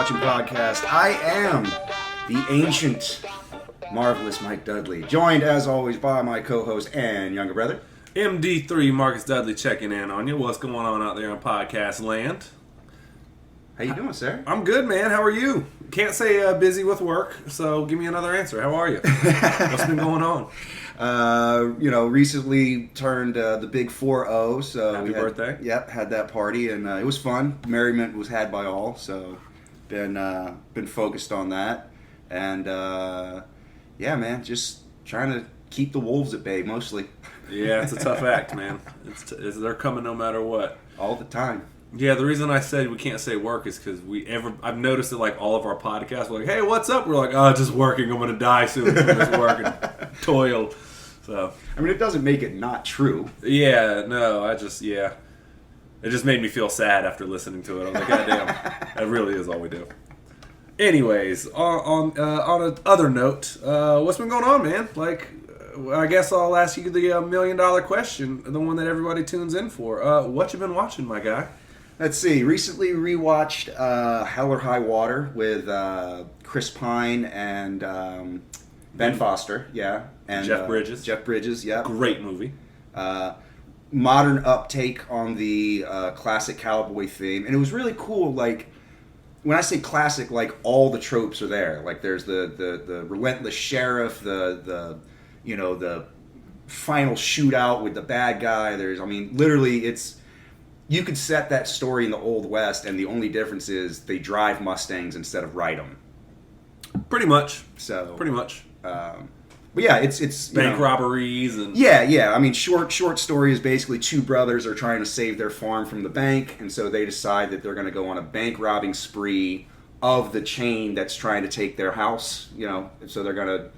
Watching podcast. I am the ancient, marvelous Mike Dudley, joined as always by my co-host and younger brother, MD3 Marcus Dudley checking in on you. What's going on out there in podcast land? How you doing, sir? I'm good, man. How are you? Can't say busy with work, so give me another answer. How are you? What's been going on? Recently turned the big 4-0, so Happy birthday. Yep, had that party, and it was fun. Merriment was had by all, so been focused on that. And, yeah, man, just trying to keep the wolves at bay, mostly. Yeah, it's a tough act, man. They're coming no matter what. All the time. Yeah, the reason I said we can't say work is because I've noticed that like all of our podcasts, we're like, hey, what's up? We're like, oh, just working. I'm going to die soon. I'm just working. Toil. So I mean, it doesn't make it not true. Yeah, no, it just made me feel sad after listening to it. I was like, God damn, that really is all we do. Anyways, on another note, what's been going on, man? Like, I guess I'll ask you the $1 million question, the one that everybody tunes in for. What you been watching, my guy? Let's see. Recently rewatched Hell or High Water with Chris Pine and Ben Foster, yeah. And Jeff Bridges. Jeff Bridges, yeah. Great movie. Modern uptake on the classic cowboy theme. And it was really cool, like, when I say classic, like, all the tropes are there. Like, there's the relentless sheriff, the final shootout with the bad guy. Literally, you could set that story in the Old West, and the only difference is they drive Mustangs instead of ride them. Pretty much. Pretty much. But yeah, it's bank robberies and yeah. I mean, short story is basically two brothers are trying to save their farm from the bank, and so they decide that they're going to go on a bank robbing spree of the chain that's trying to take their house. So they're going to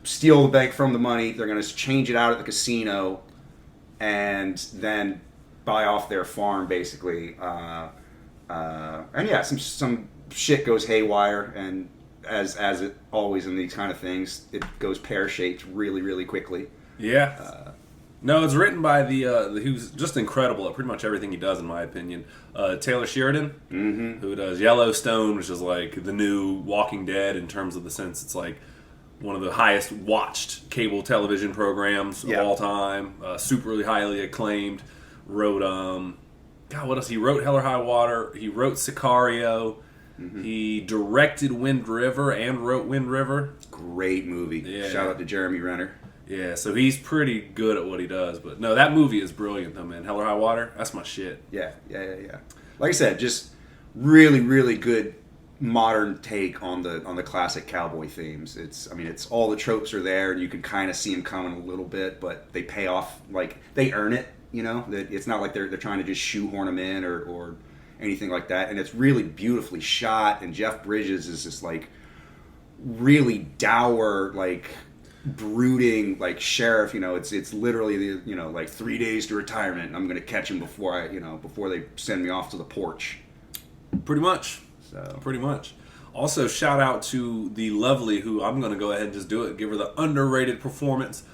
steal the bank from the money. They're going to change it out at the casino, and then buy off their farm, basically. And yeah, some shit goes haywire, and as it always in these kind of things, it goes pear-shaped really, really quickly. Yeah. No, it's written by who's just incredible at pretty much everything he does, in my opinion. Taylor Sheridan, who does Yellowstone, which is like the new Walking Dead in terms of the sense it's like one of the highest watched cable television programs of all time. Super highly acclaimed. Wrote, what else? He wrote Hell or High Water. He wrote Sicario. He directed Wind River and wrote Wind River. Great movie. Yeah. Shout out to Jeremy Renner. Yeah, so he's pretty good at what he does. But no, that movie is brilliant though, man. Hell or High Water, that's my shit. Yeah. Like I said, just really, really good modern take on the classic cowboy themes. It's all the tropes are there, and you can kind of see them coming a little bit, but they pay off, like they earn it. That it's not like they're trying to just shoehorn them in or anything like that. And it's really beautifully shot, and Jeff Bridges is this like really dour, like brooding, like sheriff. It's literally like 3 days to retirement, and I'm gonna catch him before they send me off to the porch. Pretty much. Also, shout out to the lovely, who I'm gonna go ahead and just do it, give her the underrated performance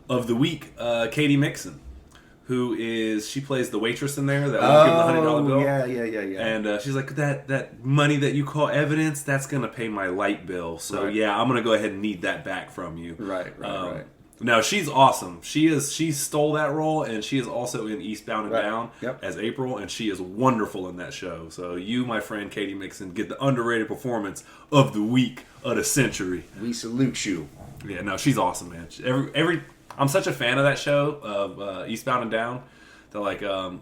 of the week, Katy Mixon. She plays the waitress in there that won't give the $100 bill. Yeah. And she's like, that money that you call evidence, that's going to pay my light bill. So yeah, I'm going to go ahead and need that back from you. Right. No, she's awesome. She stole that role, and she is also in Eastbound and Down as April, and she is wonderful in that show. So you, my friend Katy Mixon, get the underrated performance of the week, of the century. We salute you. Yeah, no, she's awesome, man. I'm such a fan of that show, of Eastbound and Down, that like, kind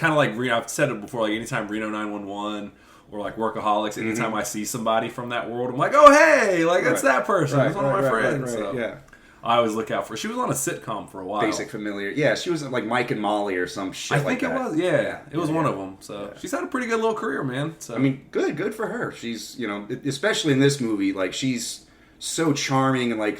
of like, I've said it before, like anytime Reno 911 or like Workaholics, anytime I see somebody from that world, I'm like, oh hey, like that's that person, that's one of my friends. So yeah. I always look out for her. She was on a sitcom for a while. Basic Familiar. Yeah, she was like Mike and Molly or some shit like that. I think it was, yeah. It was one of them. So she's had a pretty good little career, man. So good for her. She's, especially in this movie, like she's so charming, and like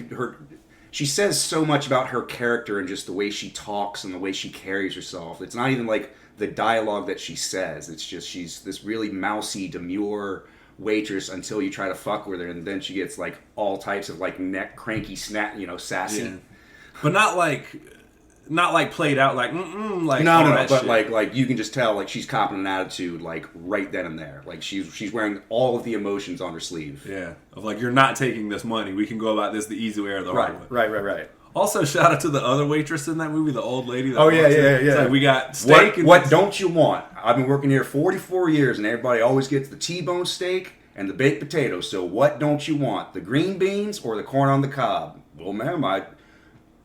she says so much about her character and just the way she talks and the way she carries herself. It's not even like the dialogue that she says. It's just she's this really mousy, demure waitress until you try to fuck with her, and then she gets like all types of like neck cranky, sassy. Yeah. But not like not like played out like like no, all no, no, that but shit. like you can just tell like she's copping an attitude like right then and there. Like she's wearing all of the emotions on her sleeve. Yeah, of like, you're not taking this money. We can go about this the easy way or the hard way. Right. Also, shout out to the other waitress in that movie, the old lady. That Oh yeah. It's like, we got steak. What don't you want? I've been working here 44 years, and everybody always gets the T-bone steak and the baked potatoes. So what don't you want? The green beans or the corn on the cob? Well, ma'am,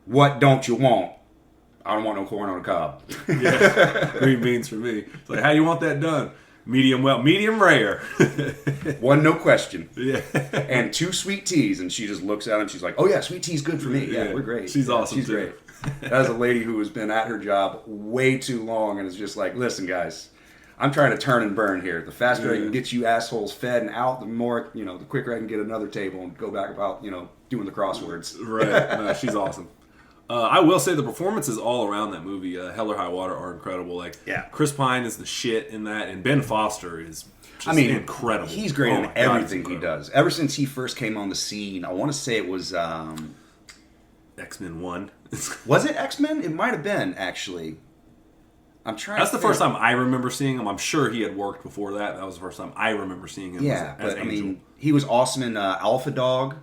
what don't you want? I don't want no corn on the cob. Yeah, green beans for me. It's like, how you want that done? Medium well, medium rare. One, no question. Yeah. And 2 sweet teas, and she just looks at him. She's like, "Oh yeah, sweet tea's good for me. Yeah, we're great. She's awesome. She's too. great." That is a lady who has been at her job way too long, and is just like, "Listen, guys, I'm trying to turn and burn here. The faster I can get you assholes fed and out, the more the quicker I can get another table and go back about doing the crosswords." Right. No, she's awesome. I will say the performances all around that movie, Hell or High Water, are incredible. Like, Chris Pine is the shit in that, and Ben Foster is just incredible. He's great in everything he does. Ever since he first came on the scene, I want to say it was X-Men 1. Was it X-Men? It might have been, actually. I'm trying. That's the first time I remember seeing him. I'm sure he had worked before that. That was the first time I remember seeing him. Yeah, as but Angel. I mean, he was awesome in Alpha Dog.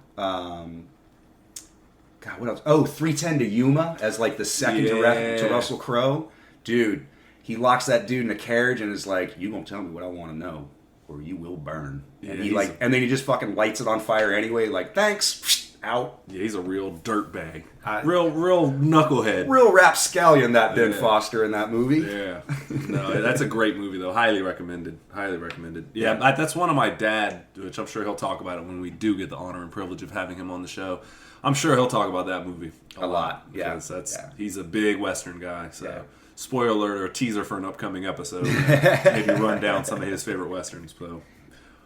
God, what else? Oh, 310 to Yuma as like the second to Russell Crowe. Dude, he locks that dude in a carriage and is like, "You gonna tell me what I want to know, or you will burn." And and then he just fucking lights it on fire anyway. Like, thanks, out. Yeah, he's a real dirtbag, real knucklehead, real rapscallion. That Ben Foster in that movie. Yeah, no, that's a great movie though. Highly recommended. Highly recommended. Yeah, that's one of my dad, which I'm sure he'll talk about it when we do get the honor and privilege of having him on the show. I'm sure he'll talk about that movie a lot. Yeah, because he's a big Western guy. So, spoiler alert or teaser for an upcoming episode. Maybe run down some of his favorite Westerns. So,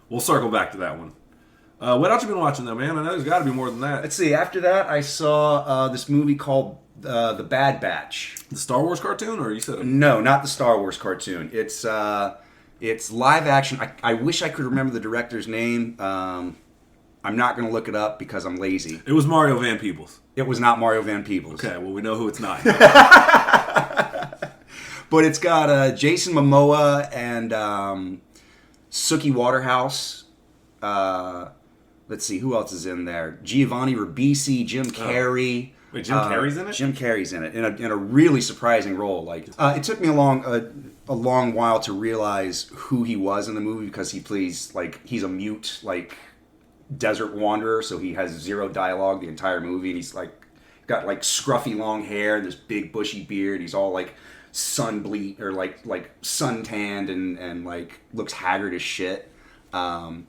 we'll circle back to that one. What else you been watching though, man? I know there's got to be more than that. Let's see. After that, I saw this movie called The Bad Batch. The Star Wars cartoon, or you said No, not the Star Wars cartoon. It's live action. I wish I could remember the director's name. I'm not going to look it up because I'm lazy. It was Mario Van Peebles. It was not Mario Van Peebles. Okay, well, we know who it's not. But it's got Jason Momoa and Suki Waterhouse. Let's see, who else is in there? Giovanni Ribisi, Jim Carrey. Wait, Jim Carrey's in it? Jim Carrey's in it, in a really surprising role. Like, it took me a long while to realize who he was in the movie because he plays, like, he's a mute, like, desert wanderer, so he has zero dialogue the entire movie, and he's like got like scruffy long hair and this big bushy beard. He's all like sun bleached or like sun tanned and like looks haggard as shit. So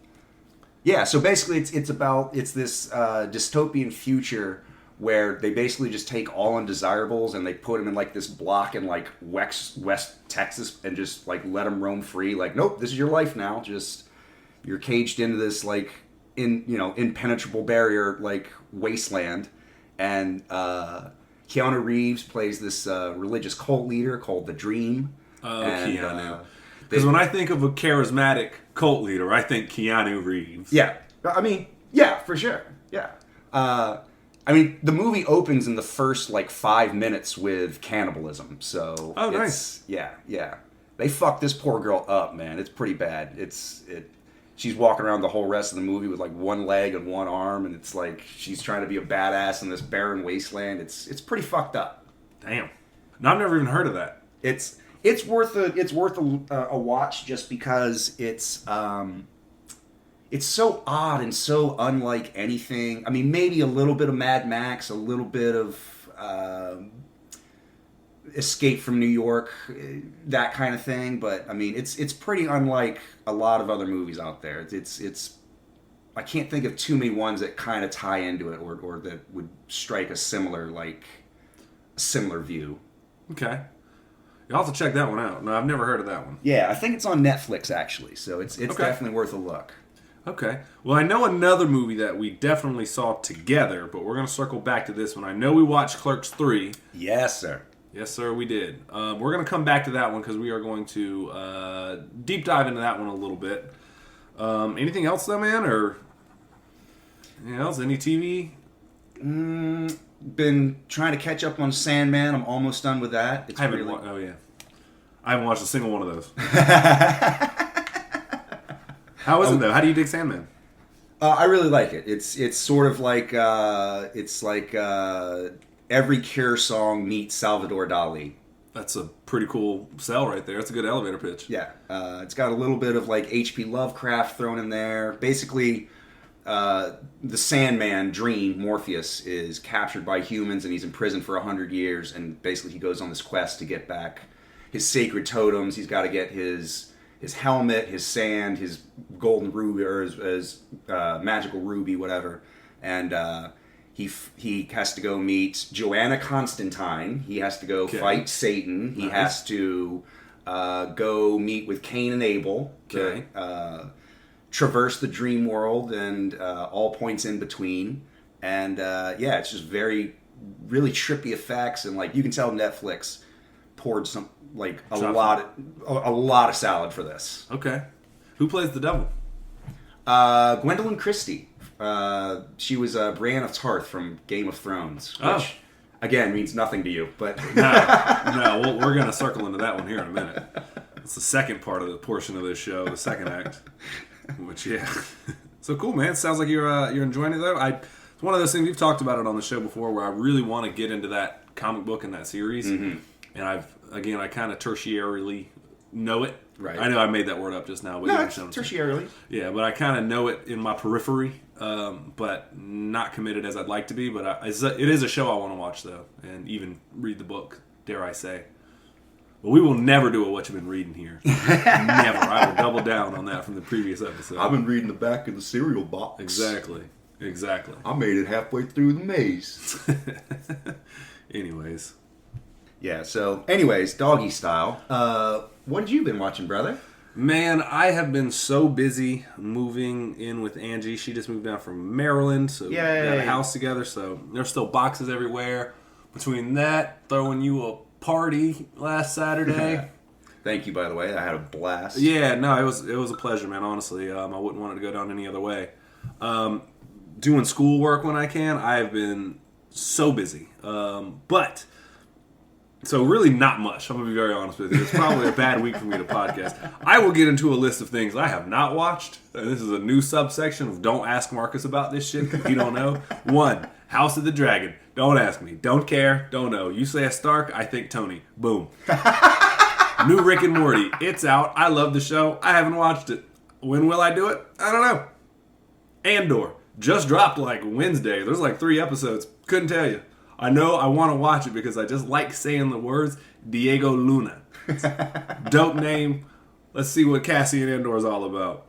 basically it's this dystopian future where they basically just take all undesirables and they put them in like this block in like West Texas and just like let them roam free. Like, nope, this is your life now. Just you're caged into this like impenetrable barrier like wasteland, and Keanu Reeves plays this religious cult leader called the Dream. Keanu. Because when I think of a charismatic cult leader, I think Keanu Reeves. Yeah, I mean, yeah, for sure. Yeah, I mean, the movie opens in the first like 5 minutes with cannibalism. So nice. Yeah. They fucked this poor girl up, man. It's pretty bad. She's walking around the whole rest of the movie with like one leg and one arm, and it's like she's trying to be a badass in this barren wasteland. It's pretty fucked up. Damn. No, I've never even heard of that. It's worth a watch just because it's so odd and so unlike anything. I mean, maybe a little bit of Mad Max, a little bit of Escape from New York, that kind of thing. But I mean, it's pretty unlike a lot of other movies out there. It's I can't think of too many ones that kind of tie into it or that would strike a similar view. Okay. You'll have to check that one out. No, I've never heard of that one. Yeah, I think it's on Netflix actually, so it's definitely worth a look. Okay. Well, I know another movie that we definitely saw together, but we're going to circle back to this one. I know we watched Clerks III. Yes, sir. Yes, sir, we did. We're going to come back to that one because we are going to deep dive into that one a little bit. Anything else, though, man? Or anything else? Any TV Been trying to catch up on Sandman. I'm almost done with that. It's I haven't. really... Oh yeah, I haven't watched a single one of those. How is it though? How do you dig Sandman? I really like it. It's sort of like every Cure song meets Salvador Dali. That's a pretty cool sell right there. That's a good elevator pitch. Yeah, it's got a little bit of like H.P. Lovecraft thrown in there. Basically, the Sandman dream, Morpheus, is captured by humans and he's imprisoned for 100 years. And basically, he goes on this quest to get back his sacred totems. He's got to get his helmet, his sand, his golden ruby, or his magical ruby, whatever. And he has to go meet Joanna Constantine. He has to go fight Satan. He has to go meet with Cain and Abel. Okay. Traverse the dream world and all points in between. And it's just really trippy effects. And like you can tell Netflix poured a lot of salad for this. Okay. Who plays the devil? Gwendolyn Christie. She was Brienne of Tarth from Game of Thrones, which again means nothing to you. But no, we're gonna circle into that one here in a minute. It's the second part of the portion of this show, the second act. Which so cool, man. Sounds like you're enjoying it though. It's one of those things we've talked about it on the show before, where I really want to get into that comic book and that series, and I kind of tertiarily know it. Right. I know I made that word up just now. But no, it's tertiarily. Yeah, but I kind of know it in my periphery, but not committed as I'd like to be. But it is a show I want to watch, though, and even read the book, dare I say. But we will never do a What You've Been Reading here. Never. I will double down on that from the previous episode. I've been reading the back of the cereal box. Exactly. I made it halfway through the maze. Anyways. Yeah, so, doggy style. What have you been watching, brother? Man, I have been so busy moving in with Angie. She just moved down from Maryland, so we got a house together, so there's still boxes everywhere. Between that, throwing you a party last Saturday. Thank you, by the way. I had a blast. Yeah, no, it was a pleasure, man, honestly. I wouldn't want it to go down any other way. Doing schoolwork when I can. I have been so busy. So really not much. I'm going to be very honest with you. It's probably a bad week for me to podcast. I will get into a list of things I have not watched. This is a new subsection of don't ask Marcus about this shit if you don't know. 1, House of the Dragon. Don't ask me. Don't care. Don't know. You say a Stark, I think Tony. Boom. New Rick and Morty. It's out. I love the show. I haven't watched it. When will I do it? I don't know. Andor. Just dropped like Wednesday. There's like 3 episodes. Couldn't tell you. I know I want to watch it because I just like saying the words Diego Luna. Dope name. Let's see what Cassian Andor is all about.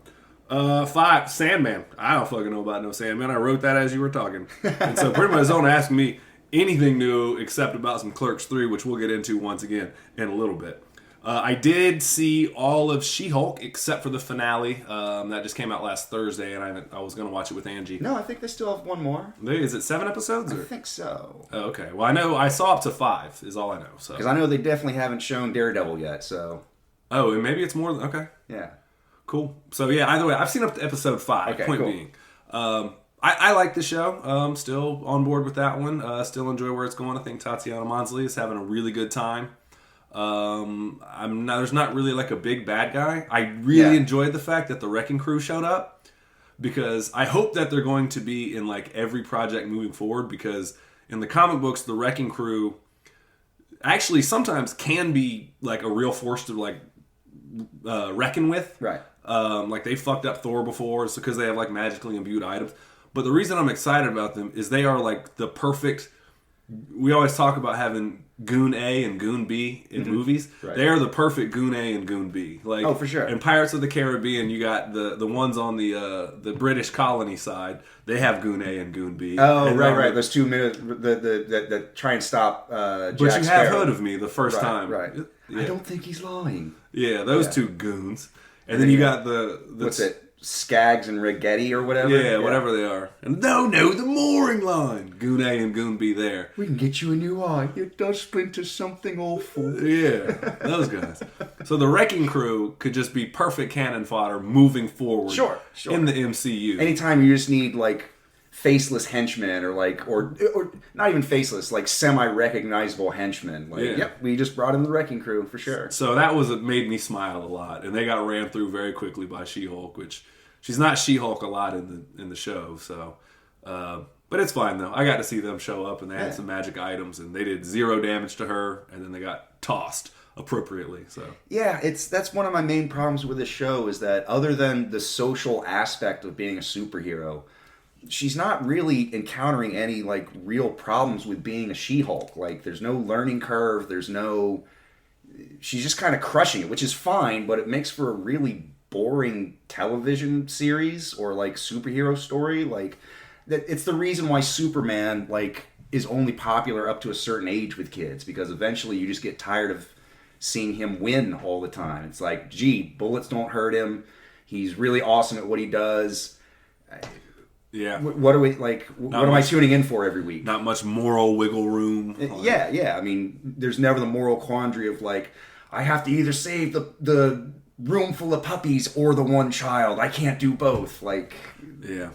5, Sandman. I don't fucking know about no Sandman. I wrote that as you were talking. And so pretty much don't ask me anything new except about some Clerks 3, which we'll get into once again in a little bit. I did see all of She-Hulk except for the finale. That just came out last Thursday, and I was going to watch it with Angie. No, I think they still have one more. Is it 7 episodes? I think so. Oh, okay. Well, I know I saw up to 5 is all I know. So because I know they definitely haven't shown Daredevil yet. So. Oh, and maybe it's more. Okay. Yeah. Cool. So yeah. Either way, I've seen up to episode 5. Okay, point cool. being, I like the show. Still on board with that one. Still enjoy where it's going. I think Tatiana Monsley is having a really good time. There's not really like a big bad guy. I really enjoyed the fact that the Wrecking Crew showed up because I hope that they're going to be in like every project moving forward, because in the comic books the Wrecking Crew actually sometimes can be like a real force to like reckon with. Right. Like they fucked up Thor before, so because they have like magically imbued items. But the reason I'm excited about them is they are like the perfect. We always talk about having Goon A and Goon B in movies. Right. They are the perfect Goon A and Goon B. Like, oh, for sure. In Pirates of the Caribbean, you got the ones on the British colony side. They have Goon A and Goon B. Oh, and right. Those 2 minutes that try and stop Jack But you Sparrow. have heard of me the first time. Right. Yeah. I don't think he's lying. Yeah, those 2 goons. And then you got the what's it? Skaggs and Rigetti or whatever? Yeah, whatever they are. And no, the mooring line. Goon A and Goon B there. We can get you a new eye. It does splinter something awful. Yeah, those guys. So the Wrecking Crew could just be perfect cannon fodder moving forward sure. in the MCU. Anytime you just need, like, faceless henchmen or not even faceless, like semi-recognizable henchmen. Like, yep, we just brought in the Wrecking Crew for sure. So that made me smile a lot, and they got ran through very quickly by She-Hulk, which she's not She-Hulk a lot in the show. So, but it's fine though. I got to see them show up, and they had some magic items, and they did 0 damage to her, and then they got tossed appropriately. So yeah, that's one of my main problems with this show is that other than the social aspect of being a superhero, she's not really encountering any like real problems with being a She-Hulk. Like there's no learning curve, she's just kind of crushing it, which is fine, but it makes for a really boring television series or like superhero story. Like that, it's the reason why Superman like is only popular up to a certain age with kids, because eventually you just get tired of seeing him win all the time. It's like, gee, bullets don't hurt him. He's really awesome at what he does. Yeah. What are we like? What am I tuning in for every week? Not much moral wiggle room. Yeah. I mean, there's never the moral quandary of like, I have to either save the room full of puppies or the one child. I can't do both. Like, yeah.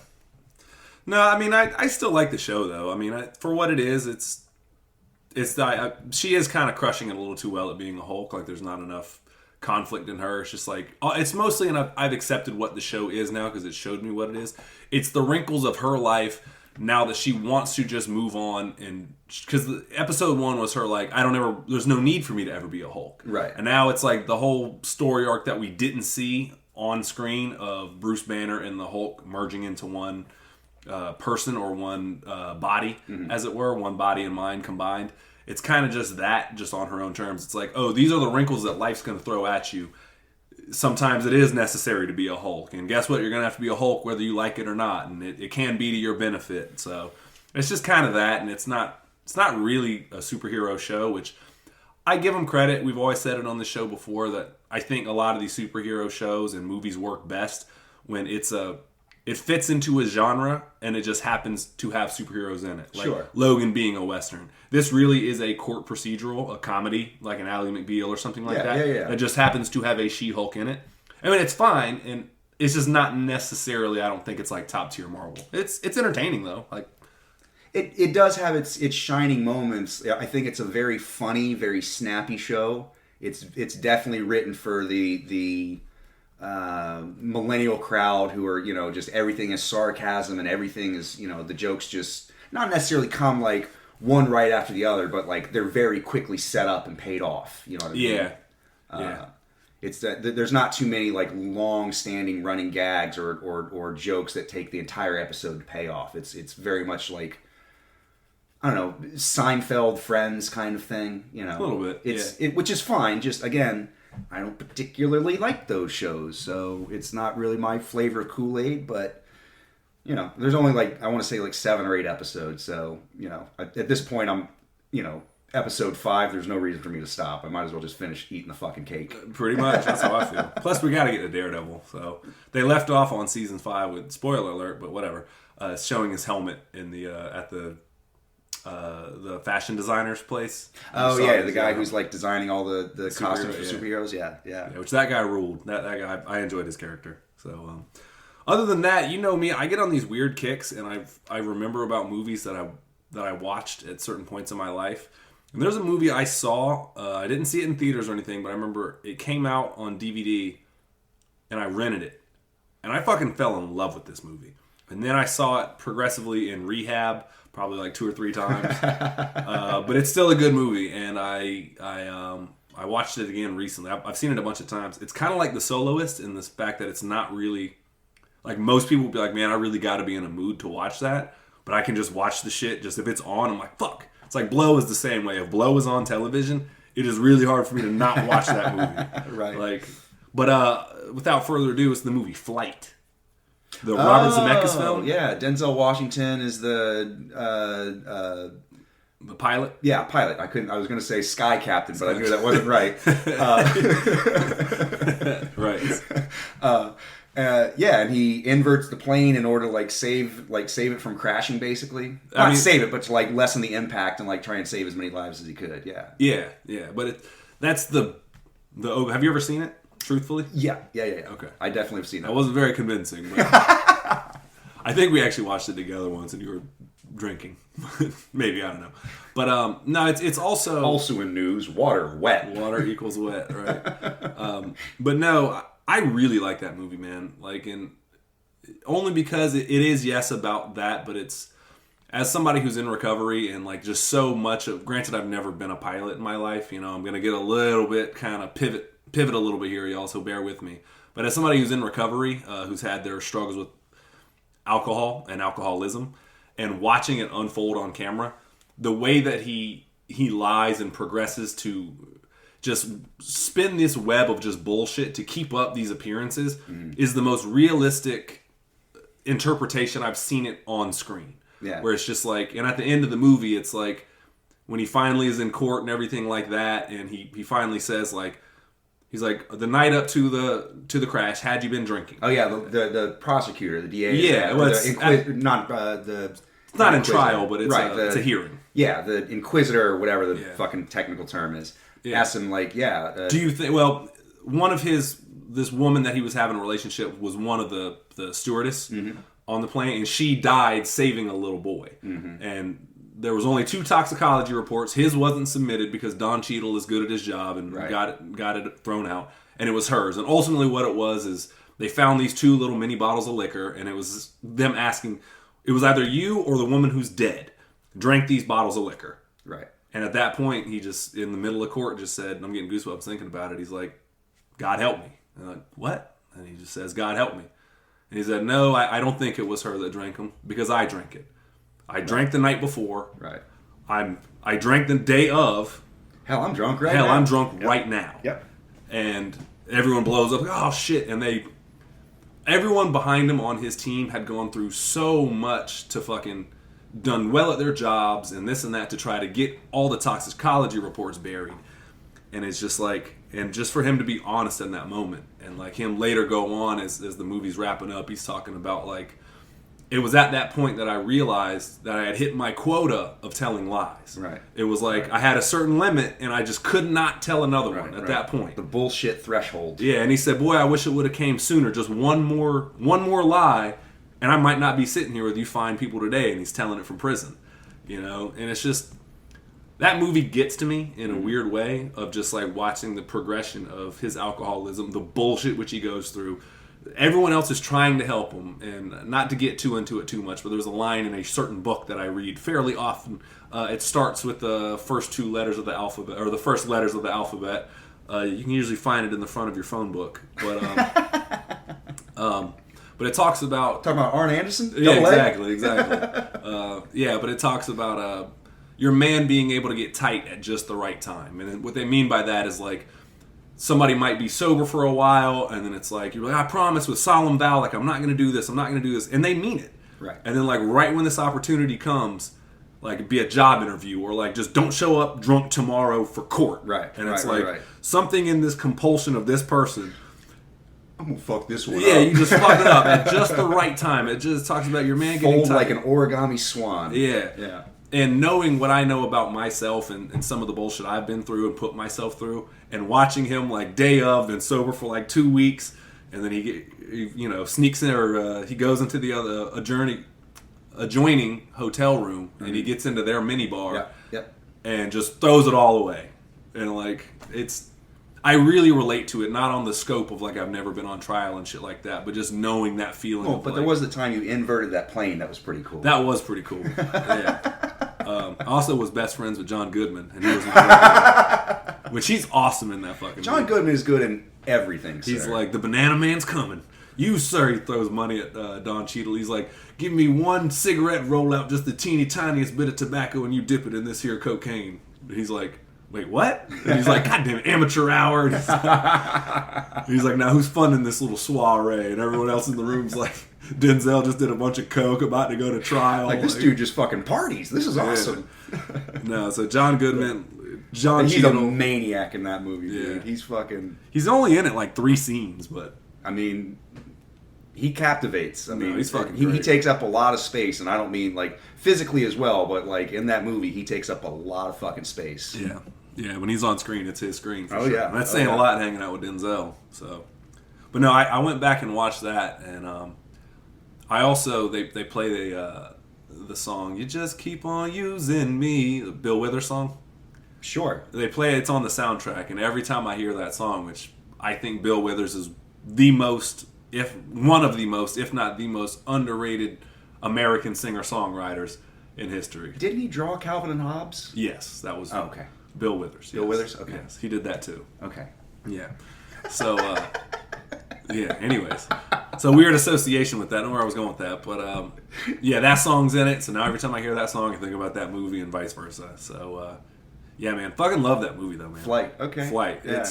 No, I mean, I still like the show though. I mean, for what it is, she is kind of crushing it a little too well at being a Hulk. Like, there's not enough conflict in her. It's just like, it's mostly enough. I've accepted what the show is now because it showed me what it is. It's the wrinkles of her life now that she wants to just move on, and because episode 1 was her like, there's no need for me to ever be a Hulk, right? And now it's like the whole story arc that we didn't see on screen of Bruce Banner and the Hulk merging into one person or one body, as it were, one body and mind combined. It's kind of just on her own terms. It's like, oh, these are the wrinkles that life's going to throw at you. Sometimes it is necessary to be a Hulk. And guess what? You're going to have to be a Hulk whether you like it or not. And it can be to your benefit. So it's just kind of that. And it's not really a superhero show, which I give them credit. We've always said it on the show before that I think a lot of these superhero shows and movies work best when it fits into a genre and it just happens to have superheroes in it. Like sure. Logan being a Western. This really is a court procedural, a comedy, like an Ally McBeal or something like that. Yeah. That just happens to have a She-Hulk in it. I mean, it's fine, and it's just not necessarily, I don't think it's like top tier Marvel. It's entertaining though. Like it does have its shining moments. I think it's a very funny, very snappy show. It's definitely written for the millennial crowd who are, just everything is sarcasm and everything is, the jokes just not necessarily come like one right after the other, but like they're very quickly set up and paid off. You know what I mean? Yeah. It's that there's not too many like long-standing running gags or jokes that take the entire episode to pay off. It's very much like, I don't know, Seinfeld, Friends kind of thing. A little bit. Which is fine. Just again, I don't particularly like those shows, so it's not really my flavor of Kool-Aid, but, there's only like, I want to say like 7 or 8 episodes, so, at this point I'm, episode 5, there's no reason for me to stop. I might as well just finish eating the fucking cake. Pretty much, that's how I feel. Plus, we got to get to Daredevil, so they left off on season 5 with, spoiler alert, but whatever, showing his helmet in the, at the fashion designer's place. Oh yeah, the guy who's like designing all the costumes for superheroes. Yeah. Which that guy ruled. That guy, I enjoyed his character. So, other than that, you know me, I get on these weird kicks, and I remember about movies that I watched at certain points in my life. And there's a movie I saw. I didn't see it in theaters or anything, but I remember it came out on DVD, and I rented it, and I fucking fell in love with this movie. And then I saw it progressively in rehab, probably like 2 or 3 times. But it's still a good movie, and I watched it again recently. I've seen it a bunch of times. It's kind of like The Soloist in this fact that it's not really, like most people would be like, man, I really got to be in a mood to watch that. But I can just watch the shit. Just if it's on, I'm like, fuck. It's like Blow is the same way. If Blow is on television, it is really hard for me to not watch that movie. Right. But without further ado, it's the movie Flight. The Robert Zemeckis film? Yeah, Denzel Washington is the pilot? Yeah, pilot. I was going to say Sky Captain, but I knew that wasn't right. Right. Yeah, and he inverts the plane in order to save it from crashing, basically. Not save it, but to lessen the impact and try and save as many lives as he could. Yeah. Yeah. But that's the. Have you ever seen it? Truthfully? Yeah. Okay. I definitely have seen it. I wasn't very convincing, but I I think we actually watched it together once, and you were drinking. Maybe, I don't know. But no, it's also in news. Water wet. Water equals wet, right? But no, I really like that movie, man. Like, only because it is about that, but it's as somebody who's in recovery and like just so much of. Granted, I've never been a pilot in my life. You know, I'm gonna get a little bit kind of pivot a little bit here, y'all. So bear with me. But as somebody who's in recovery, who's had their struggles with alcohol and alcoholism, and watching it unfold on camera, the way that he lies and progresses to just spin this web of just bullshit to keep up these appearances is the most realistic interpretation I've seen it on screen. Yeah. Where it's just like, and at the end of the movie, it's like when he finally is in court and everything like that, and he finally says like, he's like, the night up to the crash, had you been drinking? Oh yeah, the prosecutor, the DA. Yeah, well, it's not in trial, but it's a hearing. Yeah, the inquisitor or whatever the fucking technical term is. Yeah. Asked him like, do you think? Well, one of this woman that he was having a relationship was one of the stewardess on the plane, and she died saving a little boy. And there was only 2 toxicology reports. His wasn't submitted because Don Cheadle is good at his job and got it thrown out, and it was hers. And ultimately, what it was is they found these 2 little mini bottles of liquor, and it was them asking. It was either you or the woman who's dead drank these bottles of liquor. Right. And at that point, he just, in the middle of court, just said, and I'm getting goosebumps thinking about it, he's like, God help me. And I'm like, what? And he just says, God help me. And he said, no, I don't think it was her that drank them, because I drank it. I drank the night before. Right. I drank the day of. Hell, I'm drunk right now. I'm drunk right now. Yep. And everyone blows up, like, oh shit. And everyone behind him on his team had gone through so much to fucking done well at their jobs and this and that to try to get all the toxicology reports buried. And it's just like, and just for him to be honest in that moment, and like him later go on as the movie's wrapping up, he's talking about like, it was at that point that I realized that I had hit my quota of telling lies. Right. It was like I had a certain limit and I just could not tell another one at that point. The bullshit threshold. Yeah, and he said, boy, I wish it would have came sooner. Just one more lie, and I might not be sitting here with you fine people today. And he's telling it from prison. You know? And it's just, that movie gets to me in a weird way of just like watching the progression of his alcoholism, the bullshit which he goes through. Everyone else is trying to help him, and not to get too into it too much, but there's a line in a certain book that I read fairly often. It starts with the first 2 letters of the alphabet, or the first letters of the alphabet. You can usually find it in the front of your phone book, but but it talks about talking about Arn Anderson. Yeah, exactly. Yeah, but it talks about your man being able to get tight at just the right time, and what they mean by that is like, somebody might be sober for a while, and then it's like, you're like, I promise with solemn vow, like, I'm not going to do this, and they mean it. Right. And then, like, right when this opportunity comes, like, be a job interview, or, like, just don't show up drunk tomorrow for court. Right. And it's something in this compulsion of this person. I'm going to fuck this one up. Yeah, you just fuck it up at just the right time. It just talks about your man getting tight. Fold like an origami swan. Yeah. Yeah. And knowing what I know about myself and some of the bullshit I've been through and put myself through, and watching him like day of and sober for like 2 weeks, and then he sneaks in, or he goes into the adjoining hotel room, and he gets into their mini bar, and just throws it all away. And like, I really relate to it, not on the scope of like I've never been on trial and shit like that, but just knowing that feeling. Oh, but there was the time you inverted that plane. That was pretty cool. That was pretty cool. Yeah. I also was best friends with John Goodman, and he was my which he's awesome in that fucking John movie. Goodman is good in everything, sir. He's like, the banana man's coming. You, sir, he throws money at Don Cheadle. He's like, give me 1 cigarette rollout, just the teeny tiniest bit of tobacco, and you dip it in this here cocaine. He's like, wait, what? And he's like, goddamn, amateur hour. And he's like, now who's funding this little soiree? And everyone else in the room's like, Denzel just did a bunch of coke, about to go to trial. Like, this dude just fucking parties. This is awesome. No, so John Goodman, he's Cheadle, a maniac in that movie, dude. He's only in it like 3 scenes, but I mean, he captivates. I mean, he's fucking he takes up a lot of space, and I don't mean like physically as well, but like in that movie, he takes up a lot of fucking space. Yeah. Yeah, when he's on screen, it's his screen for sure. Yeah. And that's saying a lot hanging out with Denzel. So, but no, I went back and watched that, and I also they play the song "You Just Keep On Using Me," the Bill Withers song. Sure. They play it's on the soundtrack, and every time I hear that song, which I think Bill Withers is the most, if one of the most, if not the most underrated American singer-songwriters in history. Didn't he draw Calvin and Hobbes? Yes, that was okay. Bill Withers. Bill Withers? Okay. Yes, he did that too. Okay. Yeah. So, yeah, anyways. So weird association with that. I don't know where I was going with that. But, yeah, that song's in it. So now every time I hear that song, I think about that movie and vice versa. So, yeah, man. Fucking love that movie, though, man. Flight. Okay. Flight. Yeah.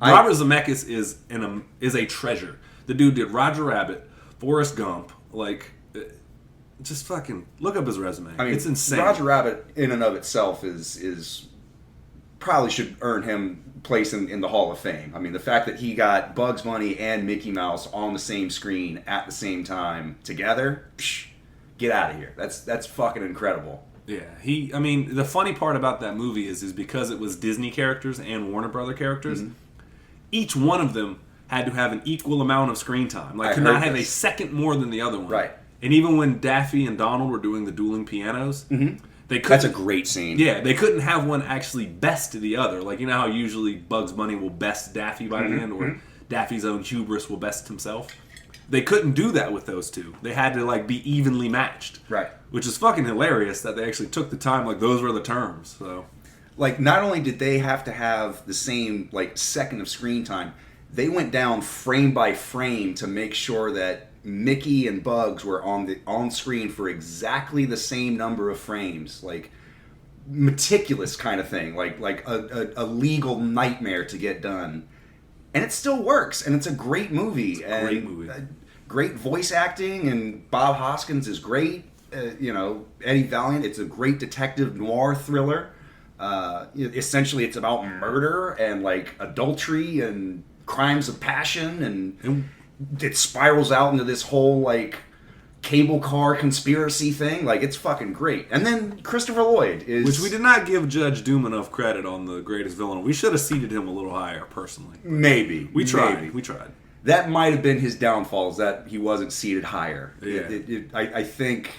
Robert Zemeckis is a treasure. The dude did Roger Rabbit, Forrest Gump, like... Just fucking look up his resume. I mean, it's insane. Roger Rabbit, in and of itself, is probably should earn him place in the Hall of Fame. I mean, the fact that he got Bugs Bunny and Mickey Mouse on the same screen at the same time together, get out of here. That's fucking incredible. Yeah, I mean, the funny part about that movie is because it was Disney characters and Warner Brother characters. Mm-hmm. Each one of them had to have an equal amount of screen time. Like, could not have a second more than the other one. Right. And even when Daffy and Donald were doing the dueling pianos, mm-hmm. they couldn't. That's a great scene. Yeah, they couldn't have one actually best the other. Like, you know how usually Bugs Bunny will best Daffy by the end, or Daffy's own hubris will best himself? They couldn't do that with those two. They had to, like, be evenly matched. Right. Which is fucking hilarious that they actually took the time, like, those were the terms, so... Like, not only did they have to have the same, like, second of screen time, they went down frame by frame to make sure that Mickey and Bugs were on screen for exactly the same number of frames, like meticulous kind of thing, like a legal nightmare to get done, and it still works, and it's a great movie. Great movie, great voice acting, and Bob Hoskins is great. Eddie Valiant. It's a great detective noir thriller. Essentially, it's about murder and like adultery and crimes of passion and it spirals out into this whole, like, cable car conspiracy thing. Like, it's fucking great. And then Christopher Lloyd is... Which we did not give Judge Doom enough credit on the greatest villain. We should have seated him a little higher, personally. Maybe. We tried. We tried. That might have been his downfall, is that he wasn't seated higher. Yeah. I think...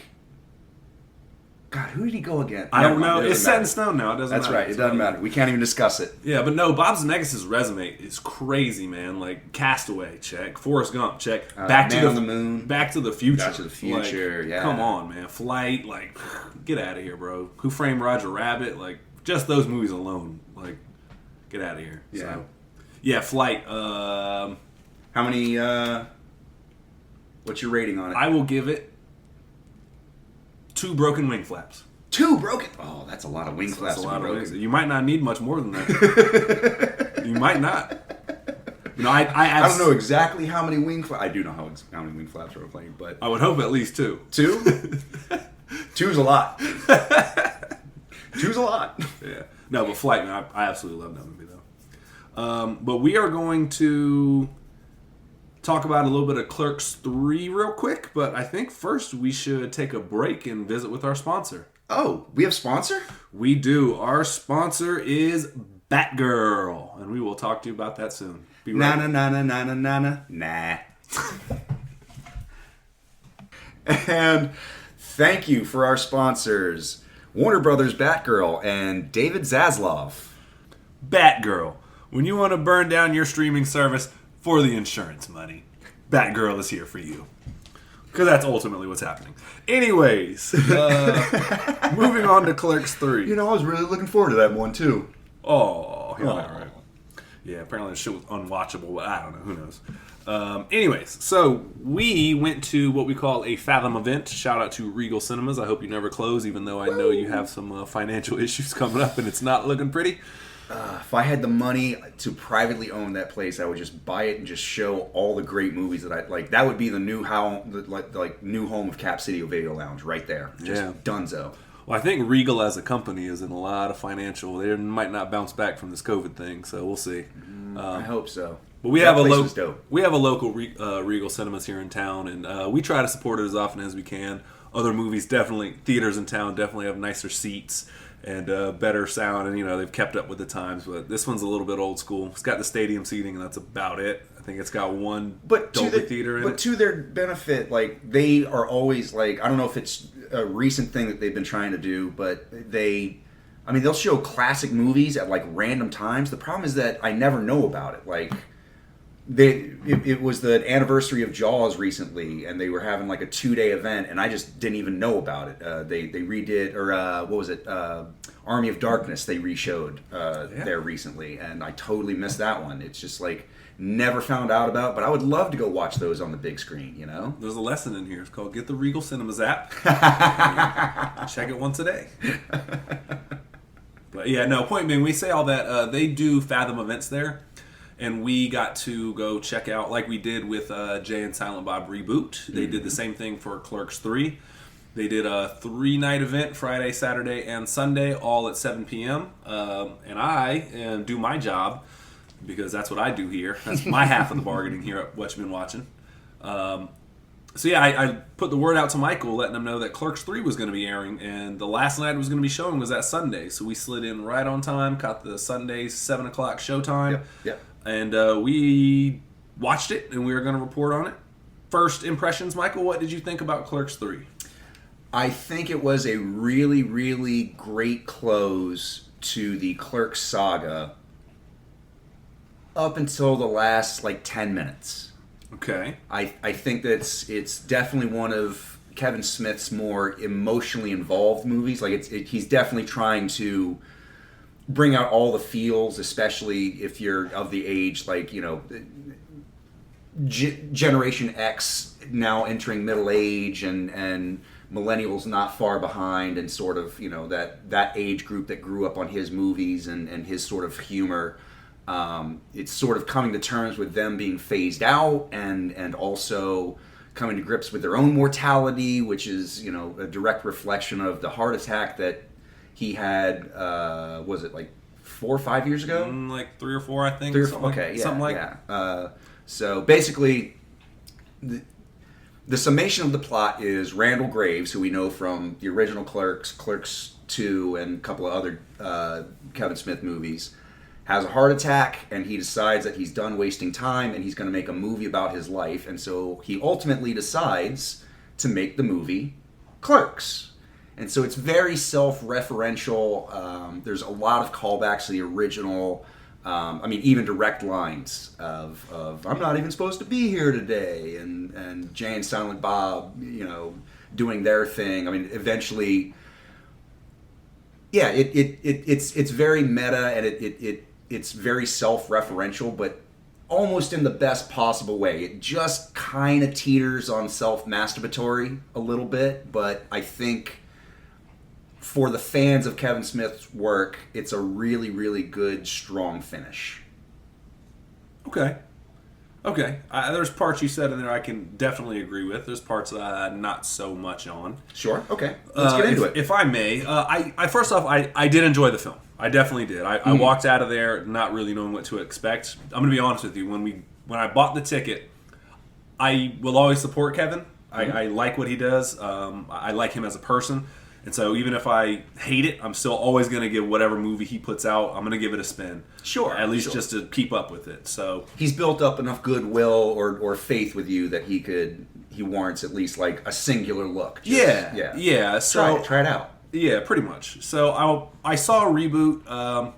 God, who did he go against? I don't know. It's set in stone now. It doesn't matter. That's right. It doesn't matter. We can't even discuss it. Yeah, but no, Bob Zemeckis' resume is crazy, man. Like, Castaway, check. Forrest Gump, check. Man on the Moon. Back to the Future. Back to the Future, like, yeah. Come on, man. Flight, like, get out of here, bro. Who Framed Roger Rabbit? Like, just those movies alone. Like, get out of here. Yeah. So, yeah, Flight. How many, what's your rating on it? I will give it 2 broken wing flaps. 2 broken? Oh, that's a lot of wing flaps. That's a lot of wings. You might not need much more than that. You might not. I don't know exactly how many wing flaps. I do know how many wing flaps are playing, but I would hope at least 2. 2? 2's a lot. 2's a lot. Yeah. No, but Flight, man, I absolutely love that movie though. But we are going to talk about a little bit of Clerks 3 real quick, but I think first we should take a break and visit with our sponsor. Oh, we have sponsor? We do. Our sponsor is Batgirl, and we will talk to you about that soon. Be right back. Nah. And thank you for our sponsors, Warner Brothers Batgirl and David Zaslav. Batgirl. When you want to burn down your streaming service for the insurance money, Batgirl is here for you. Because that's ultimately what's happening. Anyways, moving on to Clerks 3. You know, I was really looking forward to that one, too. Oh, yeah, right. Yeah, apparently the shit was unwatchable, but I don't know. Who knows? Anyways, so we went to what we call a Fathom event. Shout out to Regal Cinemas. I hope you never close, even though I know you have some financial issues coming up and it's not looking pretty. If I had the money to privately own that place, I would just buy it and just show all the great movies that I like. That would be the new new home of Cap City Video Lounge right there. Just dunzo. Well, I think Regal as a company is in a lot of financial. They might not bounce back from this COVID thing, so we'll see. I hope so. But we have a local Regal Cinemas here in town, and we try to support it as often as we can. Other movies, theaters in town definitely have nicer seats and better sound, and they've kept up with the times. But this one's a little bit old school. It's got the stadium seating, and that's about it. I think it's got one But Dolby theater in it. But to their benefit, like they are always like, I don't know if it's a recent thing that they've been trying to do, but they'll show classic movies at like random times. The problem is that I never know about it. Like it was the anniversary of Jaws recently, and they were having like a 2-day event, and I just didn't even know about it. They redid, or what was it? Army of Darkness. They reshowed there recently, and I totally missed that one. It's just like never found out about, but I would love to go watch those on the big screen. You know, there's a lesson in here. It's called "Get the Regal Cinemas app." Check it once a day. But yeah, no. Point being, we say all that. They do Fathom events there. And we got to go check out, like we did with Jay and Silent Bob Reboot. They did the same thing for Clerks 3. They did a 3-night event, Friday, Saturday, and Sunday, all at 7 p.m. And I do my job, because that's what I do here. That's my half of the bargaining here at What You Been Watching. So yeah, I put the word out to Michael, letting him know that Clerks 3 was going to be airing, and the last night it was going to be showing was that Sunday. So we slid in right on time, caught the Sunday 7 o'clock showtime. Yep. And we watched it, and we were going to report on it. First impressions, Michael, what did you think about Clerks 3? I think it was a really, really great close to the Clerks saga up until the last, 10 minutes. Okay. I think that it's definitely one of Kevin Smith's more emotionally involved movies. He's definitely trying to bring out all the feels, especially if you're of the age, Generation X now entering middle age, and millennials not far behind, and sort of, that age group that grew up on his movies and his sort of humor. It's sort of coming to terms with them being phased out, and also coming to grips with their own mortality, which is, a direct reflection of the heart attack that he had, was it 4 or 5 years ago? 3 or 4, I think. 3 or 4, okay, yeah. Something like that. So basically, the summation of the plot is Randal Graves, who we know from the original Clerks, Clerks II, and a couple of other Kevin Smith movies, has a heart attack, and he decides that he's done wasting time, and he's going to make a movie about his life, and so he ultimately decides to make the movie Clerks. And so it's very self-referential. There's a lot of callbacks to the original. Even direct lines of "I'm not even supposed to be here today," and Jay and Silent Bob, doing their thing. Eventually, yeah, it's very meta, and it's very self-referential, but almost in the best possible way. It just kind of teeters on self-masturbatory a little bit, but I think for the fans of Kevin Smith's work, it's a really, really good, strong finish. Okay. There's parts you said in there I can definitely agree with. There's parts not so much on. Sure. Okay. Let's get into it. If I may, I first off, I did enjoy the film. I definitely did. I walked out of there not really knowing what to expect. I'm going to be honest with you. When I bought the ticket, I will always support Kevin. I like what he does. I like him as a person. And so even if I hate it, I'm still always going to give whatever movie he puts out, I'm going to give it a spin. Sure. At least just to keep up with it. So he's built up enough goodwill or faith with you that he warrants at least a singular look. Yeah. So try it out. Yeah, pretty much. So I saw a reboot, and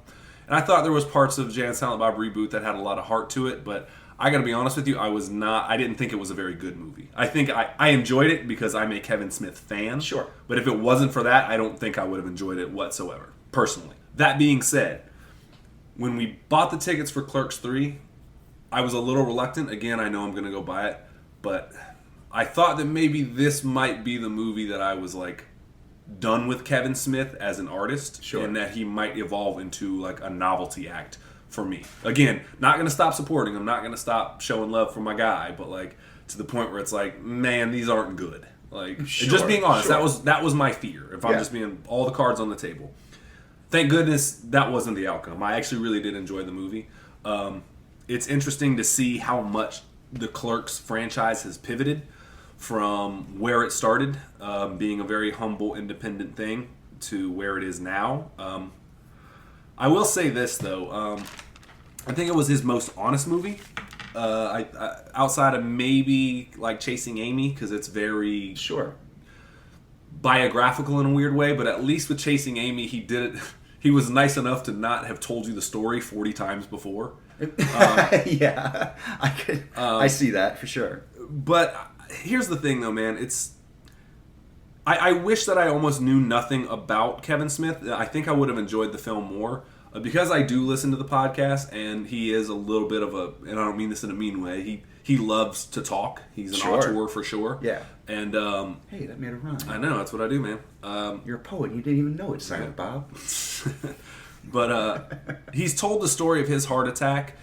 I thought there was parts of Jay and Silent Bob Reboot that had a lot of heart to it, but I got to be honest with you, I didn't think it was a very good movie. I think I enjoyed it because I'm a Kevin Smith fan. Sure. But if it wasn't for that, I don't think I would have enjoyed it whatsoever, personally. That being said, when we bought the tickets for Clerks 3, I was a little reluctant. Again, I know I'm going to go buy it, but I thought that maybe this might be the movie that I was done with Kevin Smith as an artist. Sure. And that he might evolve into a novelty act for me. Again, not going to stop supporting him, not going to stop showing love for my guy, but to the point where it's man, these aren't good. Just being honest, sure. that was my fear. If I'm just being all the cards on the table. Thank goodness that wasn't the outcome. I actually really did enjoy the movie. It's interesting to see how much the Clerks franchise has pivoted from where it started, being a very humble, independent thing, to where it is now. I will say this, though. I think it was his most honest movie. Outside of maybe like Chasing Amy, because it's very Sure. biographical in a weird way, but at least with Chasing Amy, he did it. He was nice enough to not have told you the story 40 times before. Yeah, I see that for sure. But here's the thing, though, man. I wish that I almost knew nothing about Kevin Smith. I think I would have enjoyed the film more. Because I do listen to the podcast, and he is a little bit of a, and I don't mean this in a mean way, he loves to talk. He's an auteur for sure. Yeah. And hey, that made a rhyme. I know, that's what I do, man. You're a poet. You didn't even know it, Silent Bob. But he's told the story of his heart attack,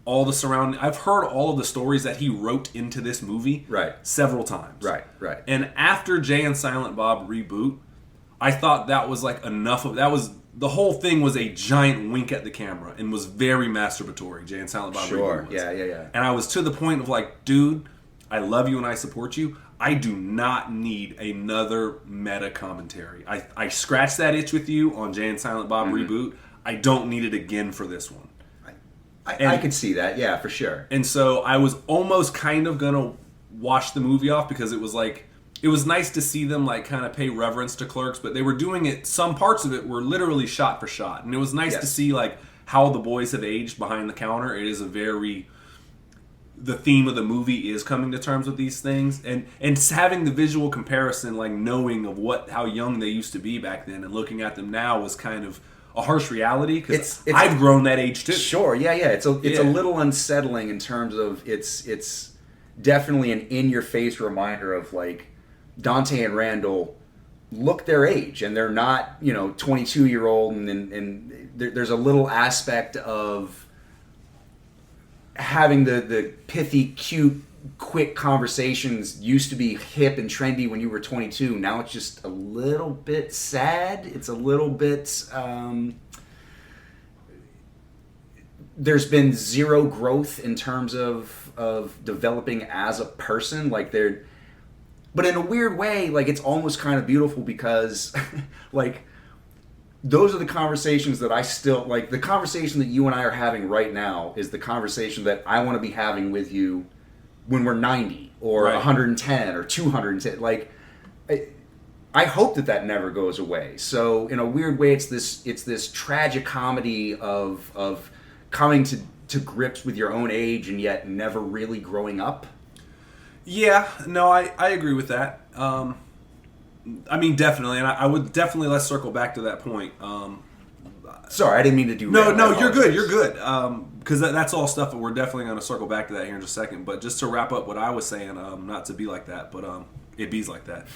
all the surrounding. I've heard all of the stories that he wrote into this movie several times. Right. And after Jay and Silent Bob reboot, I thought that was like enough of that was. The whole thing was a giant wink at the camera and was very masturbatory. Jay and Silent Bob reboot was. Yeah. And I was to the point of like, dude, I love you and I support you. I do not need another meta commentary. I scratched that itch with you on Jay and Silent Bob reboot. I don't need it again for this one. I could see that, yeah, for sure. And so I was almost kind of going to wash the movie off because it was like, it was nice to see them like kind of pay reverence to Clerks, but they were doing it, some parts of it were literally shot for shot. And it was nice to see like how the boys have aged behind the counter. It is the theme of the movie is coming to terms with these things, and having the visual comparison, like knowing of how young they used to be back then and looking at them now was kind of a harsh reality because I've grown that age too. Sure, yeah. It's a little unsettling in terms of it's definitely an in-your-face reminder of like Dante and Randal look their age, and they're not 22-year-old, and there's a little aspect of having the pithy, cute, quick conversations used to be hip and trendy when you were 22. Now it's just a little bit sad. It's a little bit... there's been zero growth in terms of developing as a person. Like but in a weird way, like it's almost kind of beautiful because like those are the conversations that I still like. The conversation that you and I are having right now is the conversation that I want to be having with you when we're 90 or 110 or 210. Like I hope that never goes away. So in a weird way, it's this tragic comedy of coming to grips with your own age and yet never really growing up. Yeah, no, I agree with that. I mean, definitely, and I would definitely, let's circle back to that point. Sorry, I didn't mean to do No, you're good, because that's all stuff that we're definitely going to circle back to that here in just a second. But just to wrap up what I was saying, not to be like that, but it bees like that.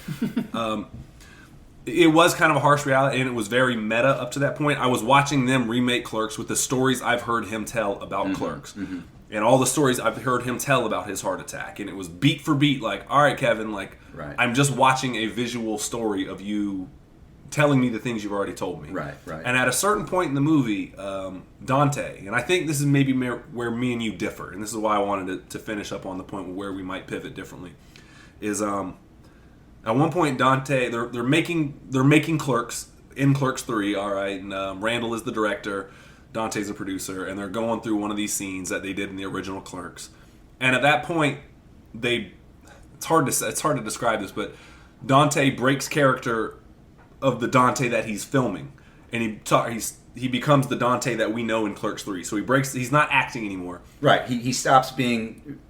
It was kind of a harsh reality, and it was very meta up to that point. I was watching them remake Clerks with the stories I've heard him tell about Clerks. Mm-hmm. And all the stories I've heard him tell about his heart attack. And it was beat for beat, like, all right, Kevin, like, I'm just watching a visual story of you telling me the things you've already told me. Right. And at a certain point in the movie, Dante, and I think this is maybe where me and you differ, and this is why I wanted to finish up on the point where we might pivot differently, is at one point Dante, they're making Clerks, in Clerks III, all right, and Randal is the director, Dante's a producer, and they're going through one of these scenes that they did in the original Clerks. And at that point, it's hard to describe this, but Dante breaks character of the Dante that he's filming, and he becomes the Dante that we know in Clerks III. So he's not acting anymore. Right. He stops being.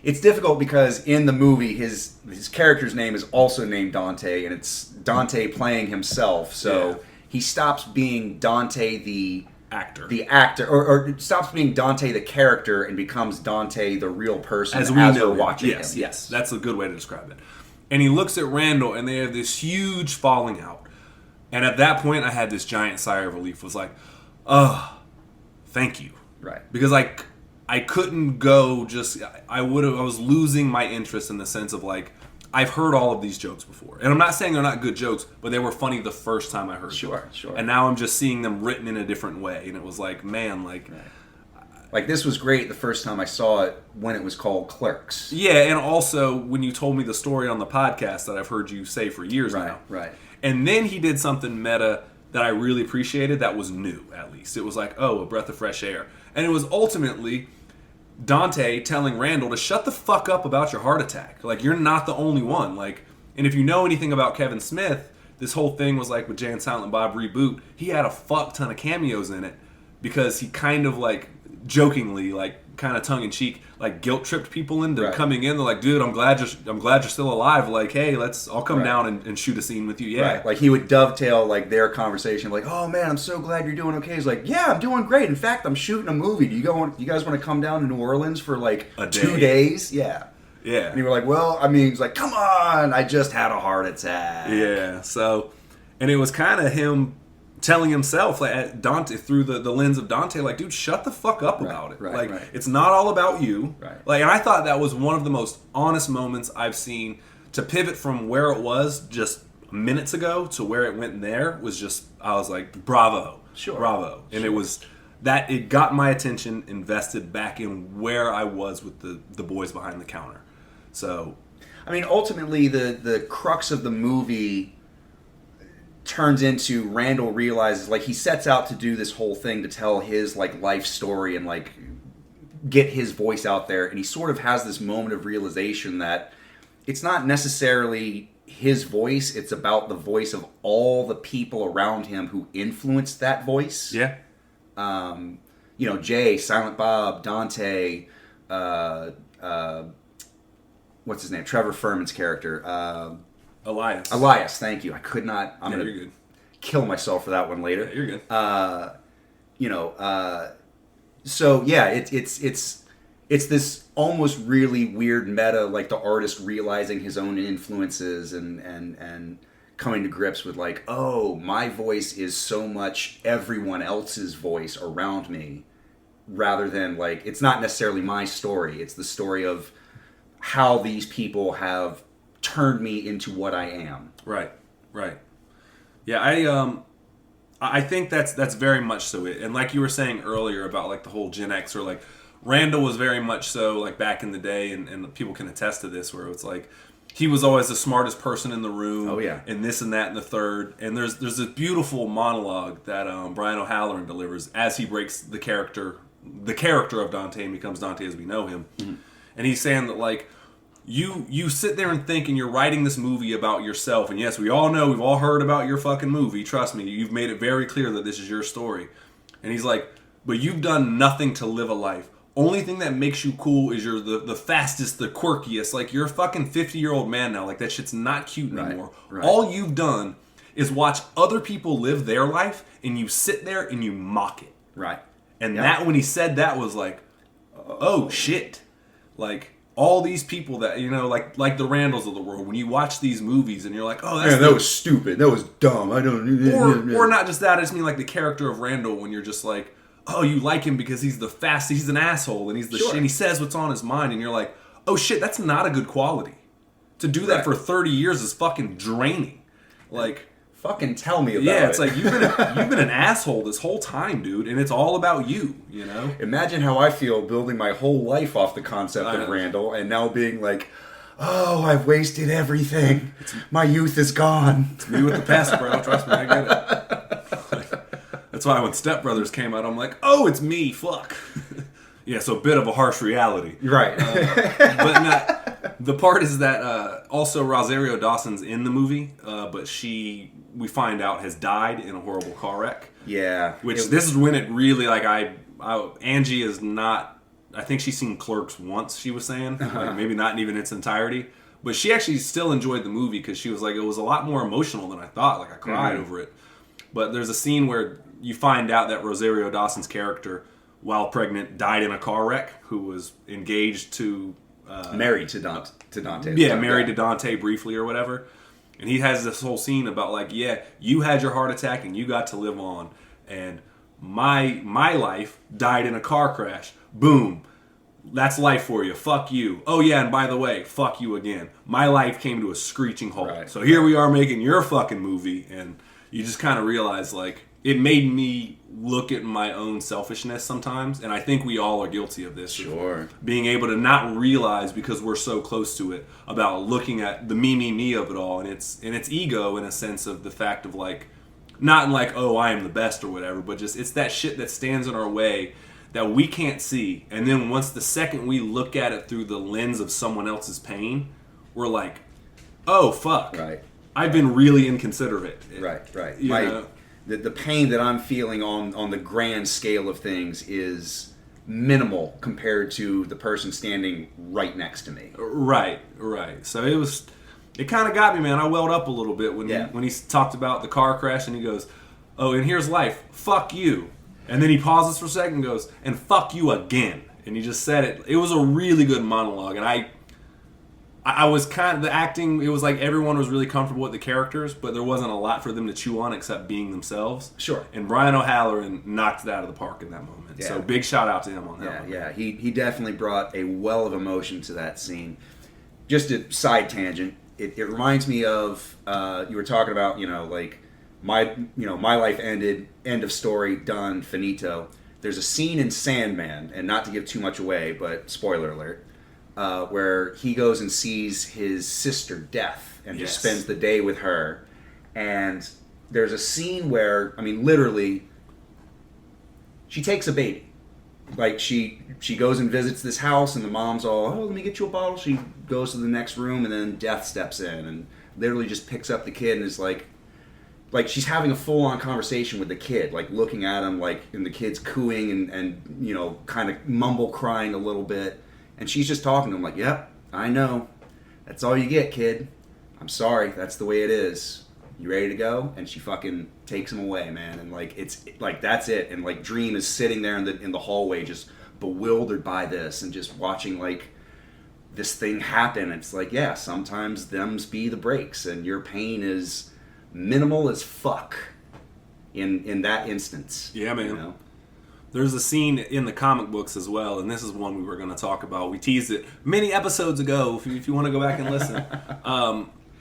It's difficult because in the movie his character's name is also named Dante, and it's Dante playing himself. So he stops being Dante the actor, or stops being Dante the character and becomes Dante the real person as we're watching him. Yes, that's a good way to describe it. And he looks at Randal, and they have this huge falling out. And at that point, I had this giant sigh of relief. Was like, oh, thank you. Right. Because I couldn't go I was losing my interest in the sense of like, I've heard all of these jokes before. And I'm not saying they're not good jokes, but they were funny the first time I heard them. Sure. And now I'm just seeing them written in a different way. And it was like, man, like... Right. Like, this was great the first time I saw it when it was called Clerks. Yeah, and also when you told me the story on the podcast that I've heard you say for years now. Right. And then he did something meta that I really appreciated that was new, at least. It was like, oh, a breath of fresh air. And it was ultimately... Dante telling Randal to shut the fuck up about your heart attack. Like, you're not the only one. Like, and if you know anything about Kevin Smith, this whole thing was like with Jay and Silent Bob Reboot, he had a fuck ton of cameos in it because he kind of like jokingly, like kind of tongue in cheek, like guilt tripped people into coming in. They're like, dude, I'm glad you're still alive. Like, hey, I'll come down and shoot a scene with you. Yeah. Right. Like he would dovetail like their conversation, like, oh man, I'm so glad you're doing okay. He's like, yeah, I'm doing great. In fact, I'm shooting a movie. You guys want to come down to New Orleans for like 2 days? Yeah. Yeah. And you were like, well, I mean, he's like, come on, I just had a heart attack. Yeah. So, and it was kind of him telling himself, like, at Dante, through the lens of Dante, like, dude, shut the fuck up about it. Like, it's not all about you. Right. Like, and I thought that was one of the most honest moments I've seen to pivot from where it was just minutes ago to where it went there was just, I was like, bravo. Sure. Bravo. And it was that, it got my attention invested back in where I was with the boys behind the counter. So, I mean, ultimately, the crux of the movie turns into Randal realizes, like, he sets out to do this whole thing to tell his, like, life story and, like, get his voice out there. And he sort of has this moment of realization that it's not necessarily his voice, it's about the voice of all the people around him who influenced that voice. Yeah. You know, Jay, Silent Bob, Dante, what's his name? Trevor Furman's character. Elias, thank you. I could not. I'm going to kill myself for that one later. Yeah, you're good. You know, so yeah, it's this almost really weird meta, like the artist realizing his own influences and coming to grips with like, oh, my voice is so much everyone else's voice around me, rather than like, it's not necessarily my story. It's the story of how these people have turned me into what I am. Right. Yeah, I think that's very much so it. And like you were saying earlier about like the whole Gen X, or like Randal was very much so like back in the day, and people can attest to this, where it's like he was always the smartest person in the room. Oh yeah. And this and that and the third. And there's this beautiful monologue that Brian O'Halloran delivers as he breaks the character of Dante and becomes Dante as we know him. Mm-hmm. And he's saying that like you sit there and think, and you're writing this movie about yourself. And yes, we all know, we've all heard about your fucking movie. Trust me, you've made it very clear that this is your story. And he's like, but you've done nothing to live a life. Only thing that makes you cool is you're the fastest, the quirkiest. Like, you're a fucking 50-year-old man now. Like, that shit's not cute anymore. Right. All you've done is watch other people live their life, and you sit there and you mock it. Right. And that, when he said that, was like, oh shit. Like, all these people that, you know, like the Randals of the world, when you watch these movies and you're like, oh, that was stupid. That was dumb. I don't... Or not just that, I just mean like the character of Randal, when you're just like, oh, you like him because he's the fastest, he's an asshole, and he's the shit, and he says what's on his mind, and you're like, oh shit, that's not a good quality. To do that for 30 years is fucking draining. Like... Fucking tell me about it. Yeah, it's like you've been an asshole this whole time, dude, and it's all about you, you know? Imagine how I feel building my whole life off the concept of Randal, and now being like, oh, I've wasted everything. My youth is gone. It's me with the past, bro. Trust me, I get it. That's why when Step Brothers came out, I'm like, oh, it's me, fuck. Yeah, so a bit of a harsh reality. Right. But not, the part is that also Rosario Dawson's in the movie, but we find out, has died in a horrible car wreck. Yeah. This is when it really, like, Angie is not, I think she's seen Clerks once, she was saying. Like, maybe not even in its entirety. But she actually still enjoyed the movie because she was like, it was a lot more emotional than I thought. Like, I cried over it. But there's a scene where you find out that Rosario Dawson's character, while pregnant, died in a car wreck, who was engaged to... married to Dante. Yeah, married to Dante briefly or whatever. And he has this whole scene about like, yeah, you had your heart attack and you got to live on. And my life died in a car crash. Boom. That's life for you. Fuck you. Oh yeah, and by the way, fuck you again. My life came to a screeching halt. Right. So here we are making your fucking movie, and you just kind of realize like, it made me look at my own selfishness sometimes, and I think we all are guilty of this. Sure. Of being able to not realize, because we're so close to it, about looking at the me of it all, and its ego in a sense of the fact of like, not in like, oh, I am the best or whatever, but just it's that shit that stands in our way that we can't see. And then once the second we look at it through the lens of someone else's pain, we're like, oh, fuck. Right. I've been really inconsiderate. Right. You know? The pain that I'm feeling on the grand scale of things is minimal compared to the person standing right next to me. Right. So it kind of got me, man. I welled up a little bit when he talked about the car crash, and he goes, oh, and here's life. Fuck you. And then he pauses for a second and goes, and fuck you again. And he just said it. It was a really good monologue, and I was kind of, the acting, it was like everyone was really comfortable with the characters, but there wasn't a lot for them to chew on except being themselves. Sure. And Brian O'Halloran knocked it out of the park in that moment. Yeah. So big shout out to him on that one. Yeah, he definitely brought a well of emotion to that scene. Just a side tangent, it reminds me of, you were talking about, like, my life ended, end of story, done, finito. There's a scene in Sandman, and not to give too much away, but spoiler alert, where he goes and sees his sister Death and just spends the day with her. And there's a scene where, I mean, literally, she takes a baby. Like, she goes and visits this house, and the mom's all, oh, let me get you a bottle. She goes to the next room, and then Death steps in and literally just picks up the kid and is like she's having a full-on conversation with the kid, like looking at him, like, and the kid's cooing and kind of mumble crying a little bit. And she's just talking to him like, yep, I know. That's all you get, kid. I'm sorry. That's the way it is. You ready to go? And she fucking takes him away, man. And, like, it's, like, that's it. And, like, Dream is sitting there in the hallway just bewildered by this and just watching, like, this thing happen. It's like, yeah, sometimes them's be the breaks. And your pain is minimal as fuck in that instance. Yeah, man. There's a scene in the comic books as well, and this is one we were going to talk about. We teased it many episodes ago, if you want to go back and listen.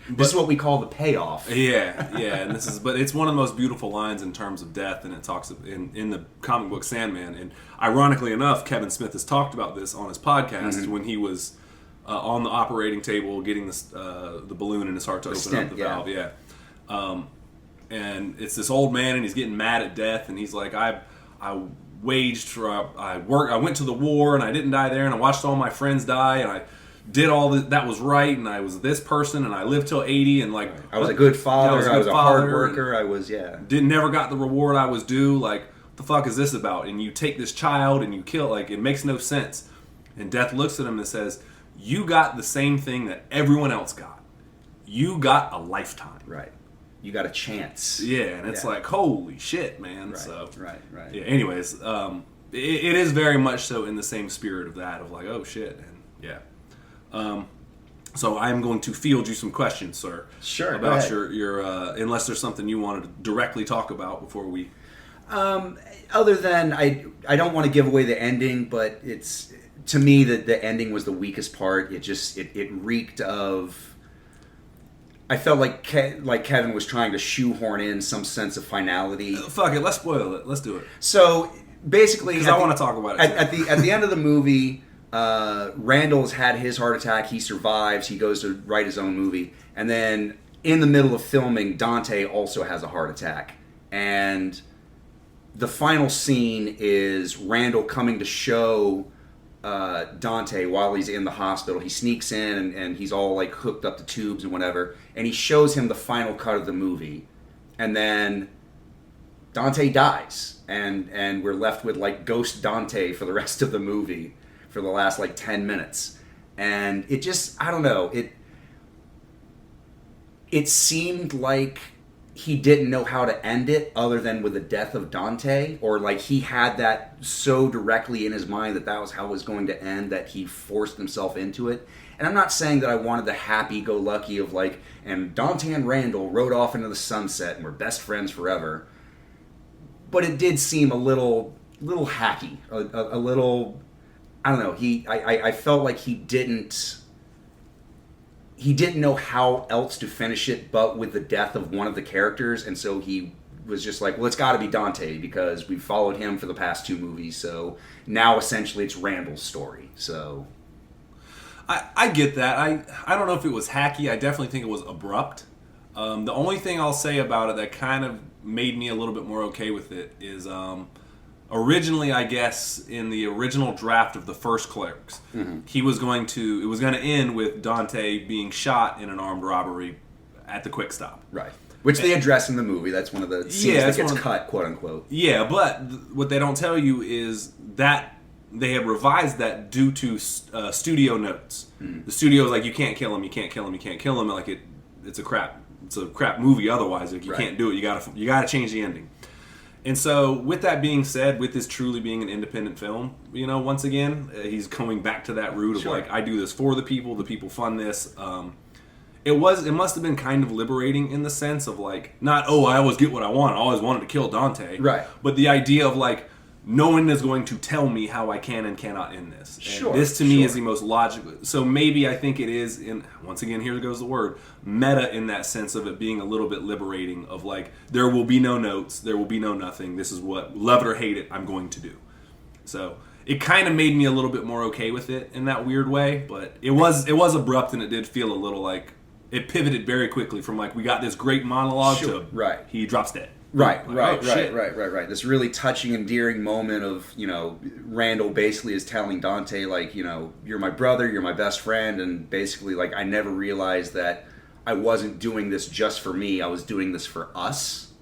This is what we call the payoff. Yeah, and but it's one of the most beautiful lines in terms of death, and it talks in the comic book Sandman. And ironically enough, Kevin Smith has talked about this on his podcast when he was on the operating table getting the balloon in his heart to open up the valve. Yeah. And it's this old man, and he's getting mad at death, and he's like, I went to the war, and I didn't die there, and I watched all my friends die, and I did all that was right, and I was this person, and I lived till 80, and like I was a good father, I was a hard worker, I was never got the reward I was due. Like, what the fuck is this about? And you take this child and you kill, like, it makes no sense. And Death looks at him and says, you got the same thing that everyone else got. You got a lifetime. Right. You got a chance. Yeah, and it's like, holy shit, man. Right, so, right. Yeah, anyways, it is very much so in the same spirit of that, of like, oh shit, and yeah. So I'm going to field you some questions, sir. Sure. About your unless there's something you wanted to directly talk about before we. Other than I don't want to give away the ending, but it's, to me, the ending was the weakest part. It just it reeked of. I felt like Kevin was trying to shoehorn in some sense of finality. Fuck it, let's spoil it. Let's do it. So basically, because I want to talk about it at the end of the movie. Randal's had his heart attack. He survives. He goes to write his own movie, and then in the middle of filming, Dante also has a heart attack. And the final scene is Randal coming to show Dante while he's in the hospital. He sneaks in and he's all like hooked up to tubes and whatever, and he shows him the final cut of the movie, and then Dante dies, and we're left with like ghost Dante for the rest of the movie. For the last like 10 minutes. And it just, I don't know, it seemed like he didn't know how to end it other than with the death of Dante, or like he had that so directly in his mind that was how it was going to end that he forced himself into it. And I'm not saying that I wanted the happy-go-lucky of like, and Dante and Randal rode off into the sunset and were best friends forever. But it did seem a little hacky, a little... I don't know. I felt like he didn't know how else to finish it, but with the death of one of the characters, and so he was just like, well, it's got to be Dante because we've followed him for the past 2 movies. So now essentially it's Randal's story. So I get that. I don't know if it was hacky. I definitely think it was abrupt. The only thing I'll say about it that kind of made me a little bit more okay with it is. originally, I guess, in the original draft of the first Clerks, it was going to end with Dante being shot in an armed robbery at the Quick Stop. Right. Which they address in the movie. That's one of the scenes that gets cut, quote unquote. Yeah, but what they don't tell you is that they had revised that due to studio notes. The studio's like, you can't kill him, you can't kill him, you can't kill him. Like it's a crap movie. Otherwise, like you can't do it. You gotta change the ending. And so, with that being said, with this truly being an independent film, once again, he's coming back to that root of like, I do this for the people fund this. It must have been kind of liberating in the sense of like, not, I always get what I want. I always wanted to kill Dante. Right. But the idea of like, no one is going to tell me how I can and cannot end this. And this to me is the most logical. So maybe I think it is, once again, here goes the word, meta in that sense of it being a little bit liberating of like, there will be no notes, there will be no nothing. This is what, love it or hate it, I'm going to do. So it kind of made me a little bit more okay with it in that weird way. But it was abrupt, and it did feel a little like, it pivoted very quickly from like, we got this great monologue to he drops dead. Right. This really touching, endearing moment of, Randal basically is telling Dante, like, you're my brother, you're my best friend, and basically, like, I never realized that I wasn't doing this just for me, I was doing this for us,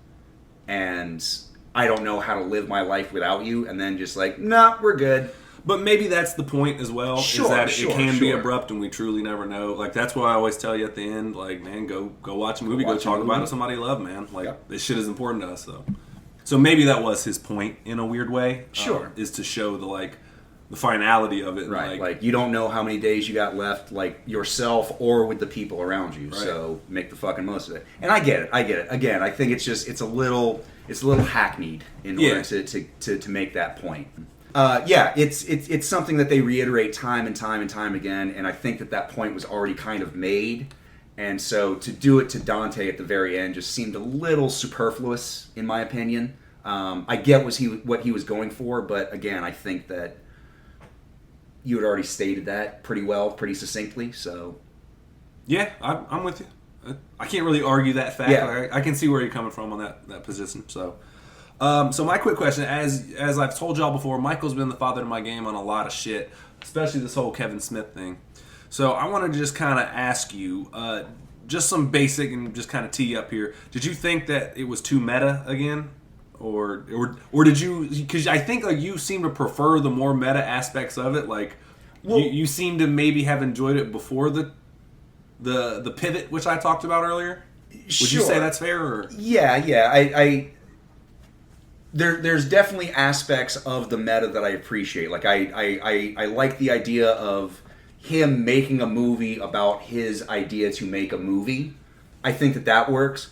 and I don't know how to live my life without you, and then just like, nah, we're good. But maybe that's the point as well, is that it can be abrupt and we truly never know. Like, that's why I always tell you at the end, like, man, go watch a movie, go talk about it with somebody you love, man. Like, this shit is important to us, so maybe that was his point in a weird way. Is to show the finality of it. Right, like, you don't know how many days you got left, like, yourself or with the people around you, so make the fucking most of it. And I get it. Again, I think it's a little hackneyed in order to make that point. It's something that they reiterate time and time again, and I think that point was already kind of made, and so to do it to Dante at the very end just seemed a little superfluous, in my opinion. I get what he was going for, but again, I think that you had already stated that pretty well, pretty succinctly, so... Yeah, I'm with you. I can't really argue that fact. Yeah. I can see where you're coming from on that position, so... So my quick question, as I've told y'all before, Michael's been the father to my game on a lot of shit, especially this whole Kevin Smith thing. So I wanted to just kind of ask you, just some basic and just kind of tee up here. Did you think that it was too meta again, or did you? Because I think like you seem to prefer the more meta aspects of it. Like you seem to maybe have enjoyed it before the pivot, which I talked about earlier. Would you say that's fair? Or? Yeah. There's definitely aspects of the meta that I appreciate. Like I like the idea of him making a movie about his idea to make a movie. I think that works.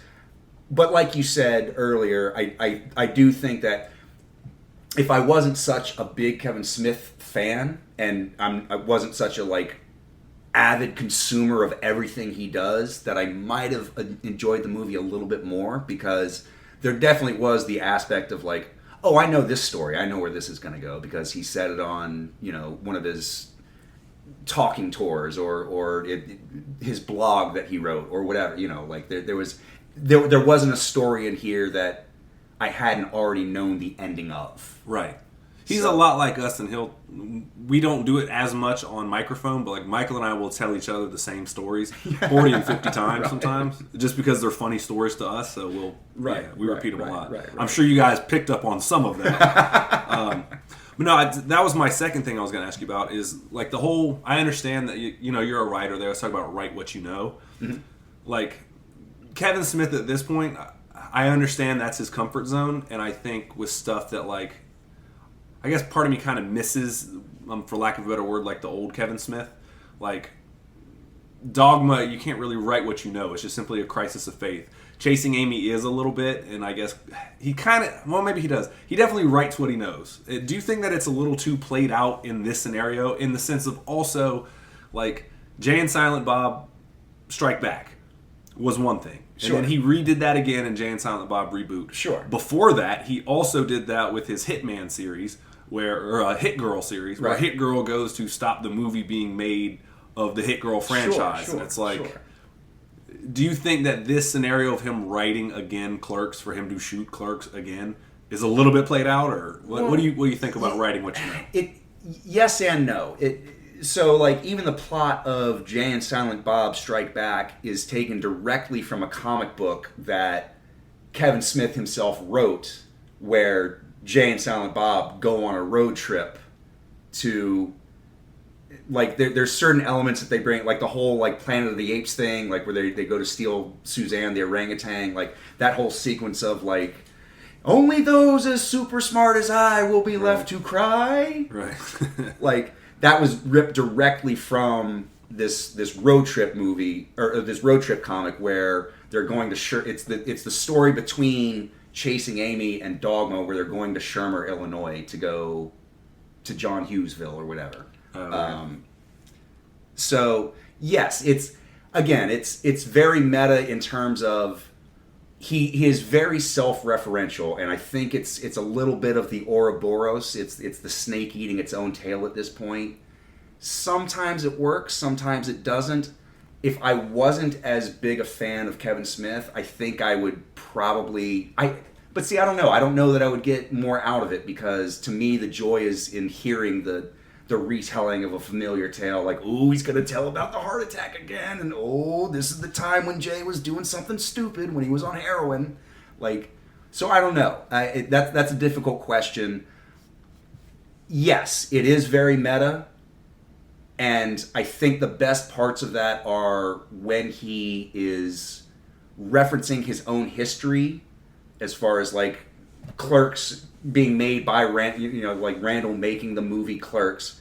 But like you said earlier, I do think that if I wasn't such a big Kevin Smith fan and I wasn't such a avid consumer of everything he does, that I might have enjoyed the movie a little bit more, because there definitely was the aspect of like, oh, I know this story. I know where this is going to go because he said it on, one of his talking tours or his blog that he wrote or whatever. There wasn't a story in here that I hadn't already known the ending of. Right. He's a lot like us, and we don't do it as much on microphone, but like Michael and I will tell each other the same stories 40 and 50 times sometimes, just because they're funny stories to us, so we repeat them a lot. Right. I'm sure you guys picked up on some of that. But no, that was my second thing I was going to ask you about, is like the whole, I understand that you're a writer there, let's talk about write what you know. Mm-hmm. Like Kevin Smith at this point, I understand that's his comfort zone, and I think with stuff that like, I guess part of me kind of misses, for lack of a better word, like the old Kevin Smith. Like, Dogma, you can't really write what you know. It's just simply a crisis of faith. Chasing Amy is a little bit, and I guess he kind of, well, maybe he does. He definitely writes what he knows. Do you think that it's a little too played out in this scenario, in the sense of also, like, Jay and Silent Bob Strike Back was one thing. Sure. And then he redid that again in Jay and Silent Bob Reboot. Sure. Before that, he also did that with his Hitman series, or a Hit Girl series, where Hit Girl goes to stop the movie being made of the Hit Girl franchise. And it's like, do you think that this scenario of him writing again Clerks, for him to shoot Clerks again, is a little bit played out, or what do you think about writing what you know? Yes and no. So like even the plot of Jay and Silent Bob Strike Back is taken directly from a comic book that Kevin Smith himself wrote, where Jay and Silent Bob go on a road trip to, like, there's certain elements that they bring, like the whole like Planet of the Apes thing, like where they go to steal Suzanne the orangutan, like that whole sequence of like, only those as super smart as I will be left to cry. Right. Like that was ripped directly from this road trip movie, or this road trip comic where they're going to it's the story between Chasing Amy and Dogma, where they're going to Shermer, Illinois to go to John Hughesville or whatever. So yes, it's very meta in terms of he is very self-referential, and I think it's a little bit of the Ouroboros. It's the snake eating its own tail at this point. Sometimes it works, sometimes it doesn't. If I wasn't as big a fan of Kevin Smith, I think I would probably but see, I don't know. I don't know that I would get more out of it, because to me the joy is in hearing the retelling of a familiar tale, like, ooh, he's going to tell about the heart attack again, and oh, this is the time when Jay was doing something stupid when he was on heroin. Like, so I don't know. That's a difficult question. Yes, it is very meta, and I think the best parts of that are when he is referencing his own history, as far as like Clerks being made by like Randal making the movie Clerks.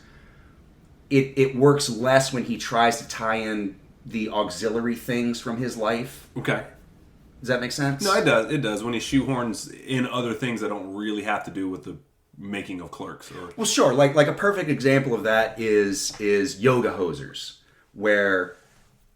It works less when he tries to tie in the auxiliary things from his life. Okay. Does that make sense? No, it does. It does. When he shoehorns in other things that don't really have to do with the making of Clerks. Well, sure. Like a perfect example of that is Yoga Hosers, where,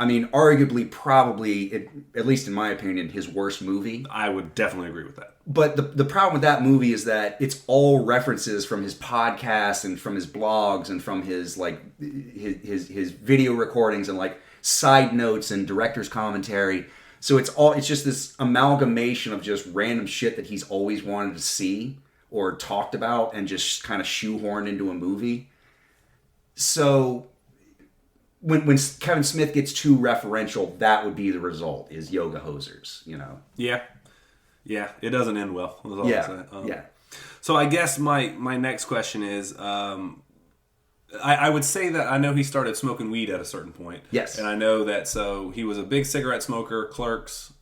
I mean, arguably, probably, at least in my opinion, his worst movie. I would definitely agree with that. But the problem with that movie is that it's all references from his podcast and from his blogs and from his like his video recordings and like side notes and director's commentary. So it's just this amalgamation of just random shit that he's always wanted to see or talked about and just kind of shoehorned into a movie. So when Kevin Smith gets too referential, that would be the result, is Yoga Hosers, you know? Yeah, it doesn't end well. Yeah. So I guess my next question is, I would say that I know he started smoking weed at a certain point. Yes. And I know that, so he was a big cigarette smoker, Clerks,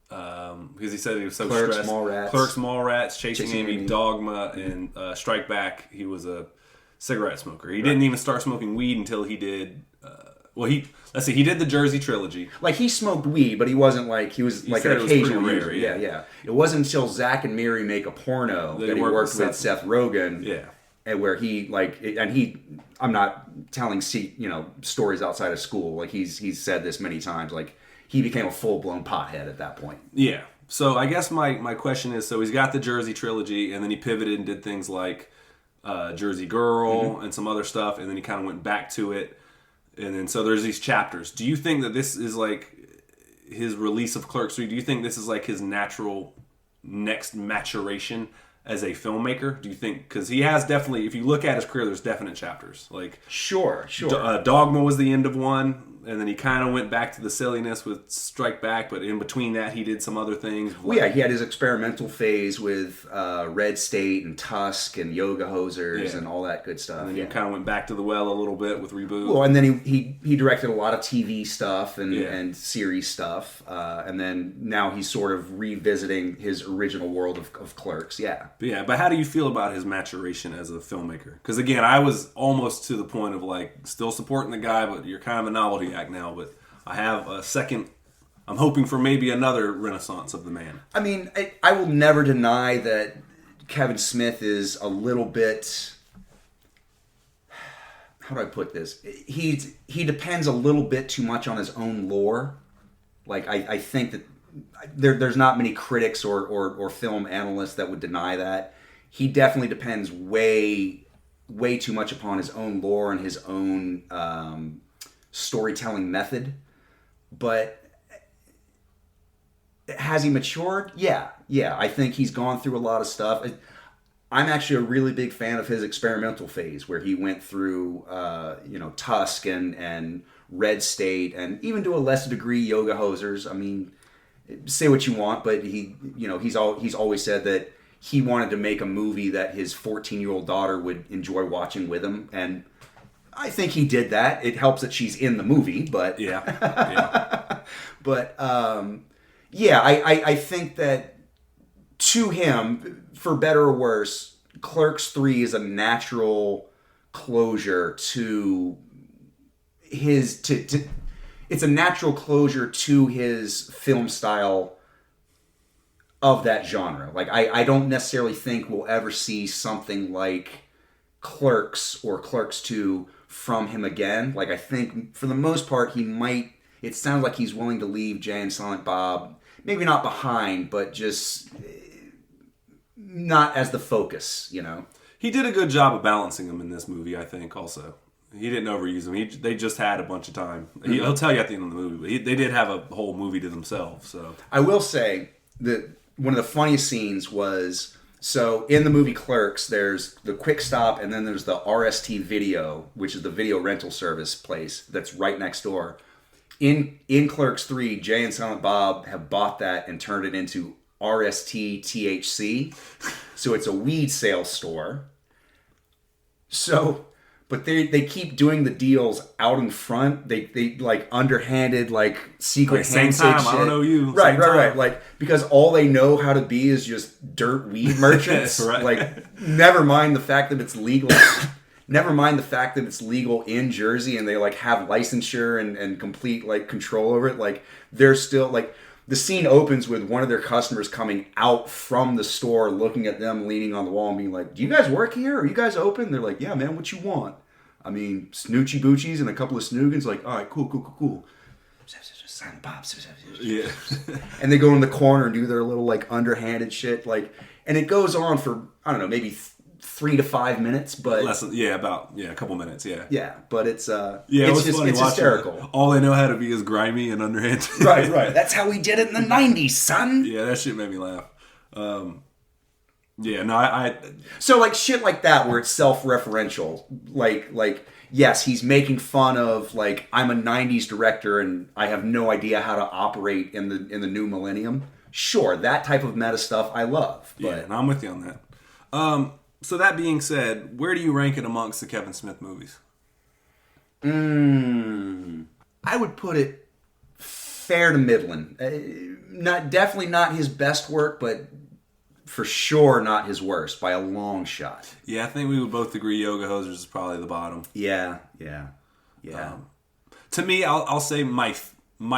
because he said he was so Clerks, stressed. Mallrats. Clerks, Mallrats, Chasing Amy, Dogma, and Strike Back. He was a cigarette smoker. He didn't even start smoking weed until he did... he did the Jersey trilogy. Like, he smoked weed, but he wasn't like, he was like an occasional user. Rare, yeah. It wasn't until Zach and Miri Make a Porno that he worked with Seth Rogen. Yeah. And where he, like, I'm not telling, stories outside of school. Like, he's said this many times. Like, he became a full-blown pothead at that point. Yeah. So I guess my question is, so he's got the Jersey trilogy, and then he pivoted and did things like Jersey Girl and some other stuff, and then he kind of went back to it. And then, so there's these chapters. Do you think that this is like his release of Clerks III? Do you think this is like his natural next maturation as a filmmaker? Do you think, because he has definitely, if you look at his career, there's definite chapters. Like, Sure. Dogma was the end of one, and then he kind of went back to the silliness with Strike Back, but in between that, he did some other things. Well, yeah, he had his experimental phase with Red State and Tusk and Yoga Hosers and all that good stuff. And then he kind of went back to the well a little bit with Reboot. Well, and then he directed a lot of TV stuff and series stuff, and then now he's sort of revisiting his original world of Clerks. Yeah. But how do you feel about his maturation as a filmmaker? Because again, I was almost to the point of like still supporting the guy, but you're kind of a novelty act now. But I have a second. I'm hoping for maybe another renaissance of the man. I mean, I will never deny that Kevin Smith is a little bit. How do I put this? He depends a little bit too much on his own lore. Like I think that there's not many critics or film analysts that would deny that. He definitely depends way too much upon his own lore and his own storytelling method. But Has he matured? Yeah. I think he's gone through a lot of stuff. I'm actually a really big fan of his experimental phase, where he went through, Tusk and Red State, and even to a lesser degree, Yoga Hosers. I mean, say what you want, but he's always said that he wanted to make a movie that his 14-year-old daughter would enjoy watching with him, and I think he did that. It helps that she's in the movie, but Yeah. but I think that to him, for better or worse, Clerks 3 is a natural closure to his it's a natural closure to his film style of that genre. Like, I don't necessarily think we'll ever see something like Clerks or Clerks 2 from him again. Like, I think for the most part he might, it sounds like he's willing to leave Jay and Silent Bob, maybe not behind, but just not as the focus, He did a good job of balancing them in this movie, I think, also. He didn't overuse them. They just had a bunch of time. He'll tell you at the end of the movie, but they did have a whole movie to themselves. So I will say that one of the funniest scenes was, so in the movie Clerks, there's the Quick Stop, and then there's the RST Video, which is the video rental service place that's right next door. In Clerks 3, Jay and Silent Bob have bought that and turned it into RST THC. So it's a weed sales store. So, but they keep doing the deals out in front. They like underhanded, like secret like, same handshake time, shit. I don't know you. Right. Like, because all they know how to be is just dirt weed merchants. Right. Like, never mind the fact that it's legal. Never mind the fact that it's legal in Jersey and they like have licensure and complete like control over it. Like, they're still like, the scene opens with one of their customers coming out from the store, looking at them leaning on the wall and being like, "Do you guys work here? Are you guys open?" They're like, "Yeah, man, what you want?" I mean, snoochie boochies and a couple of snoogans. Like, all right, cool. Silent Bob. Yeah. And they go in the corner and do their little like underhanded shit. Like, and it goes on for, I don't know, maybe 3 to 5 minutes, but a couple minutes, yeah, but it's funny it's watching hysterical. It. All they know how to be is grimy and underhanded. Right. That's how we did it in the 90s, son. Yeah, that shit made me laugh. So like shit like that where it's self-referential, like yes, he's making fun of like, I'm a 90s director and I have no idea how to operate in the new millennium. Sure, that type of meta stuff I love. But yeah, and I'm with you on that. So that being said, where do you rank it amongst the Kevin Smith movies? I would put it fair to middling. Definitely not his best work, but for sure not his worst by a long shot. Yeah, I think we would both agree Yoga Hosers is probably the bottom. Yeah. To me, I'll say my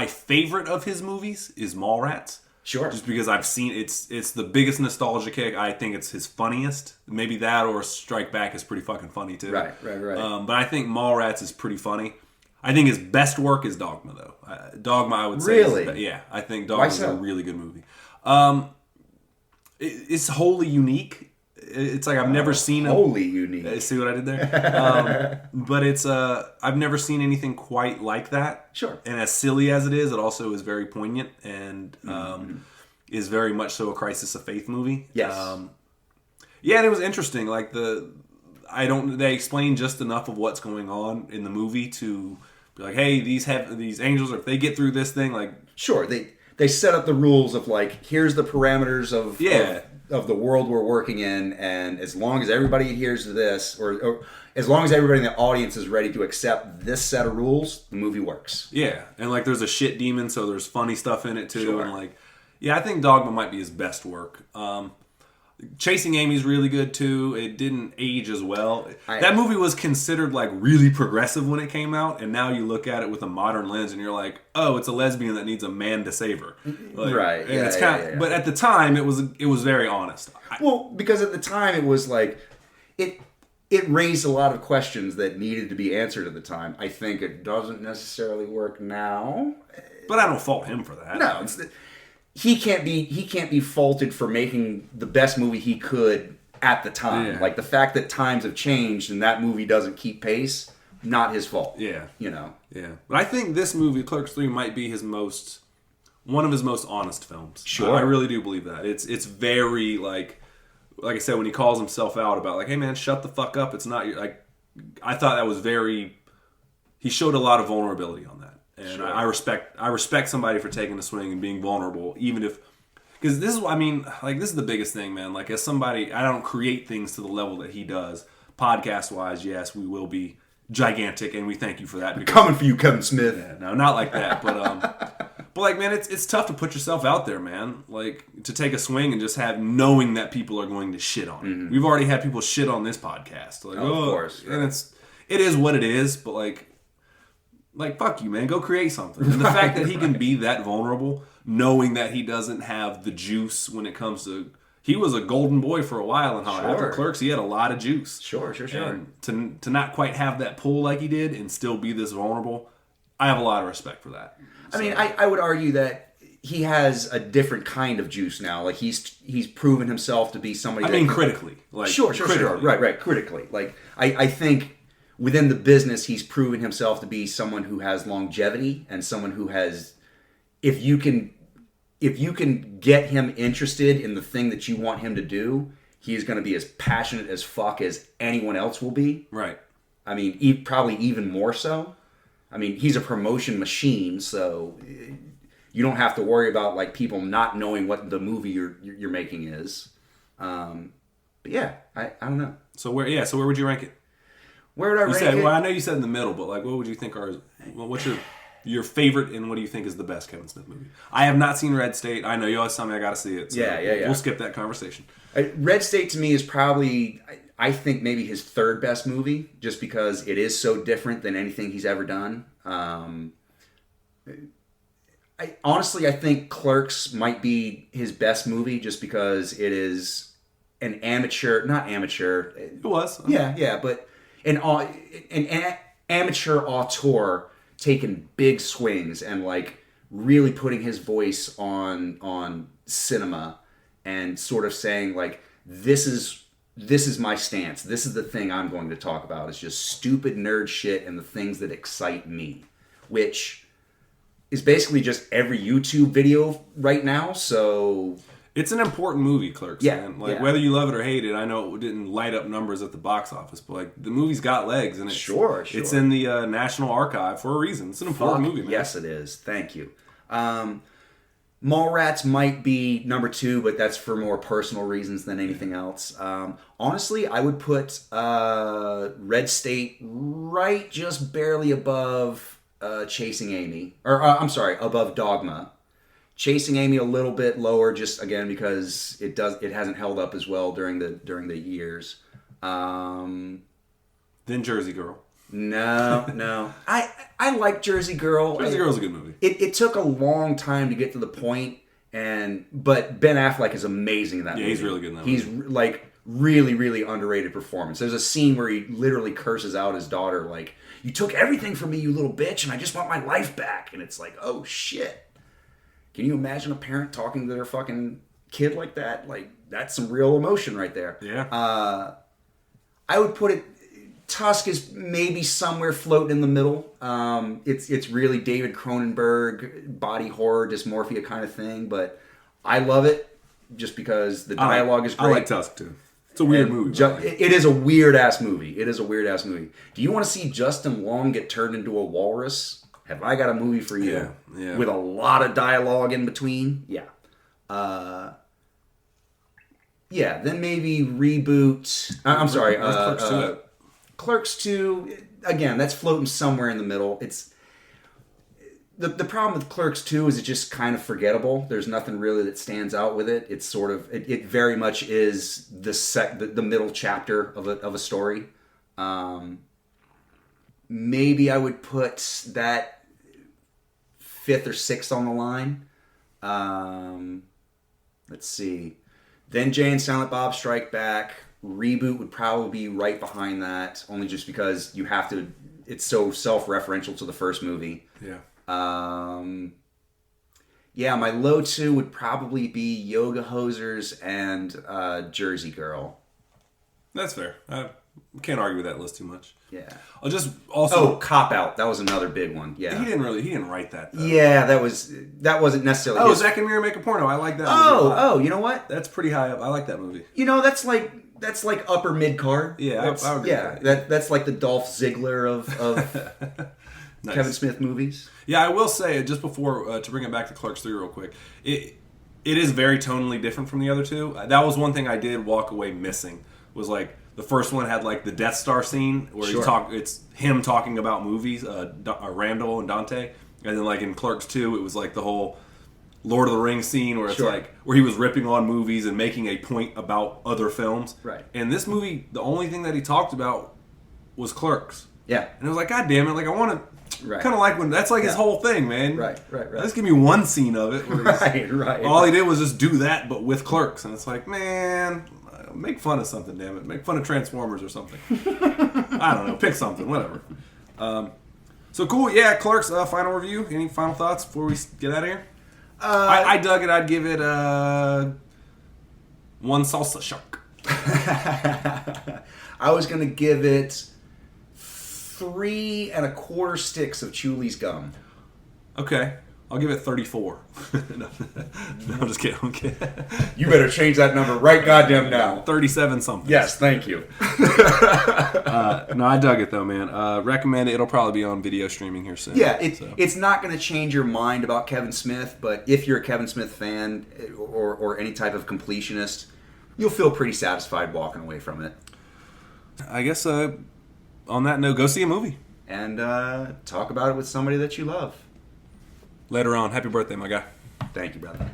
favorite of his movies is Mallrats. Sure. Just because I've seen it's the biggest nostalgia kick. I think it's his funniest. Maybe that or Strike Back is pretty fucking funny too. Right. But I think Mallrats is pretty funny. I think his best work is Dogma though. Dogma, I would say. Really? Yeah, I think Dogma is a really good movie. It's wholly unique. It's like I've never seen wholly unique. See what I did there? But it's I've never seen anything quite like that. Sure. And as silly as it also is very poignant and is very much so a crisis of faith movie. Yes. And it was interesting. Like they explain just enough of what's going on in the movie to be like, hey, these angels, if they get through this thing, like sure, they set up the rules of like, here's the parameters of the world we're working in, and as long as everybody adheres to this, or as long as everybody in the audience is ready to accept this set of rules, the movie works. Yeah, and like there's a shit demon, so there's funny stuff in it too, Sure. and like, yeah, I think Dogma might be his best work. Chasing Amy's really good too. It didn't age as well. That movie was considered like really progressive when it came out, and now you look at it with a modern lens, and you're like, oh, it's a lesbian that needs a man to save her. Like, right. And it's kind of, but at the time, it was very honest. Well, because at the time it was like it raised a lot of questions that needed to be answered at the time. I think it doesn't necessarily work now. But I don't fault him for that. No, he can't be faulted for making the best movie he could at the time. Yeah. Like the fact that times have changed and that movie doesn't keep pace, not his fault. Yeah. You know. Yeah. But I think this movie, Clerks 3, might be his most one of his most honest films. Sure. I really do believe that. It's very like I said, when he calls himself out about like, hey man, shut the fuck up. It's not your, like, I thought that was very, he showed a lot of vulnerability on that. And Sure. I respect somebody for taking a swing and being vulnerable, even if, because this is, I mean, like, this is the biggest thing, man. Like, as somebody, I don't create things to the level that he does. Podcast-wise, yes, we will be gigantic, and we thank you for that. Coming for you, Kevin Smith. Yeah, no, not like that, but like, man, it's tough to put yourself out there, man. Like, to take a swing and just knowing that people are going to shit on it. We've already had people shit on this podcast. Like, of course. And it is what it is, but like, fuck you, man. Go create something. And the fact that he can be that vulnerable, knowing that he doesn't have the juice when it comes to... He was a golden boy for a while, and after Clerks, he had a lot of juice. Sure. And to not quite have that pull like he did and still be this vulnerable, I have a lot of respect for that. I mean, I would argue that he has a different kind of juice now. Like, he's proven himself to be somebody... I mean, critically. Like, Sure. Right, critically. Like, I think... Within the business, he's proven himself to be someone who has longevity and someone who has, if you can get him interested in the thing that you want him to do, he's going to be as passionate as fuck as anyone else will be. Right. I mean, probably even more so. I mean, he's a promotion machine, so you don't have to worry about like people not knowing what the movie you're making is. But yeah, I don't know. So where would you rank it? Where would I rank it? Well, I know you said in the middle, but like, what would you think what's your favorite and what do you think is the best Kevin Smith movie? I have not seen Red State. I know you always tell me I got to see it. So Yeah. We'll skip that conversation. Red State to me is probably, I think maybe his third best movie, just because it is so different than anything he's ever done. I think Clerks might be his best movie, just because it is an not amateur. It was. Yeah, but an amateur auteur taking big swings and like really putting his voice on cinema and sort of saying like, this is my stance. This is the thing I'm going to talk about. It's just stupid nerd shit and the things that excite me, which is basically just every YouTube video right now. So it's an important movie, Clerks. Yeah, man. Like whether you love it or hate it, I know it didn't light up numbers at the box office, but like the movie's got legs, and it's in the National Archive for a reason. It's an important movie, man. Yes, it is. Thank you. Mallrats might be number 2, but that's for more personal reasons than anything else. Honestly, I would put Red State right just barely above Chasing Amy, or above Dogma. Chasing Amy a little bit lower, just again because it hasn't held up as well during the years. Then Jersey Girl. No. I like Jersey Girl. Jersey Girl's a good movie. It took a long time to get to the point, but Ben Affleck is amazing in that movie. Yeah, he's really good in that movie. He's like really, really underrated performance. There's a scene where he literally curses out his daughter like, "You took everything from me, you little bitch, and I just want my life back." And it's like, oh shit. Can you imagine a parent talking to their fucking kid like that? Like, that's some real emotion right there. Yeah. I would put it... Tusk is maybe somewhere floating in the middle. It's really David Cronenberg, body horror, dysmorphia kind of thing, but I love it just because the dialogue is great. I like Tusk, too. It's a weird movie. It is a weird-ass movie. Do you want to see Justin Long get turned into a walrus? Have I got a movie for you? Yeah. With a lot of dialogue in between? Yeah. Then maybe reboot... I'm sorry. Clerks 2. Clerks 2, again, that's floating somewhere in the middle. It's... The problem with Clerks 2 is it's just kind of forgettable. There's nothing really that stands out with it. It's sort of... It very much is the middle chapter of a story. Maybe I would put that 5th or 6th on the line. Let's see. Then Jay and Silent Bob Strike Back. Reboot would probably be right behind that, only just because you have to... It's so self-referential to the first movie. Yeah. My low 2 would probably be Yoga Hosers and Jersey Girl. That's fair. Can't argue with that list too much. Yeah. I'll just also Cop Out. That was another big one. Yeah. he didn't write that though. Yeah, that wasn't necessarily. Oh, Zack and Miri Make a Porno. I like that movie. Oh, you know what? That's pretty high up. I like that movie. You know, that's like upper mid card. Yeah, I would agree with that's like the Dolph Ziggler of Nice. Kevin Smith movies. Yeah, I will say just before to bring it back to Clerks 3 real quick. It is very tonally different from the other two. That was one thing I did walk away missing. Was like the first one had like the Death Star scene where it's him talking about movies, Randal and Dante, and then like in Clerks 2 it was like the whole Lord of the Rings scene where it's like where he was ripping on movies and making a point about other films. Right. And this movie, the only thing that he talked about was Clerks. Yeah. And it was like, God damn it! Like I want to Right. kind of like when that's like his whole thing, man. Right. Just give me one scene of it. Where Right. All he did was just do that, but with Clerks, and it's like, man, make fun of something, damn it. Make fun of Transformers or something. I don't know. Pick something, whatever. So cool, yeah. Clerks. Final review. Any final thoughts before we get out of here? I dug it. I'd give it one salsa shark. I was gonna give it 3 1/4 sticks of Chuli's gum. Okay. I'll give it 34. No, I'm just kidding. I'm kidding. You better change that number right goddamn now. 37 something. Yes, thank you. No, I dug it though, man. Recommend it. It'll probably be on video streaming here soon. Yeah, it's not going to change your mind about Kevin Smith, but if you're a Kevin Smith fan or any type of completionist, you'll feel pretty satisfied walking away from it. I guess on that note, go see a movie. And talk about it with somebody that you love. Later on. Happy birthday, my guy. Thank you, brother.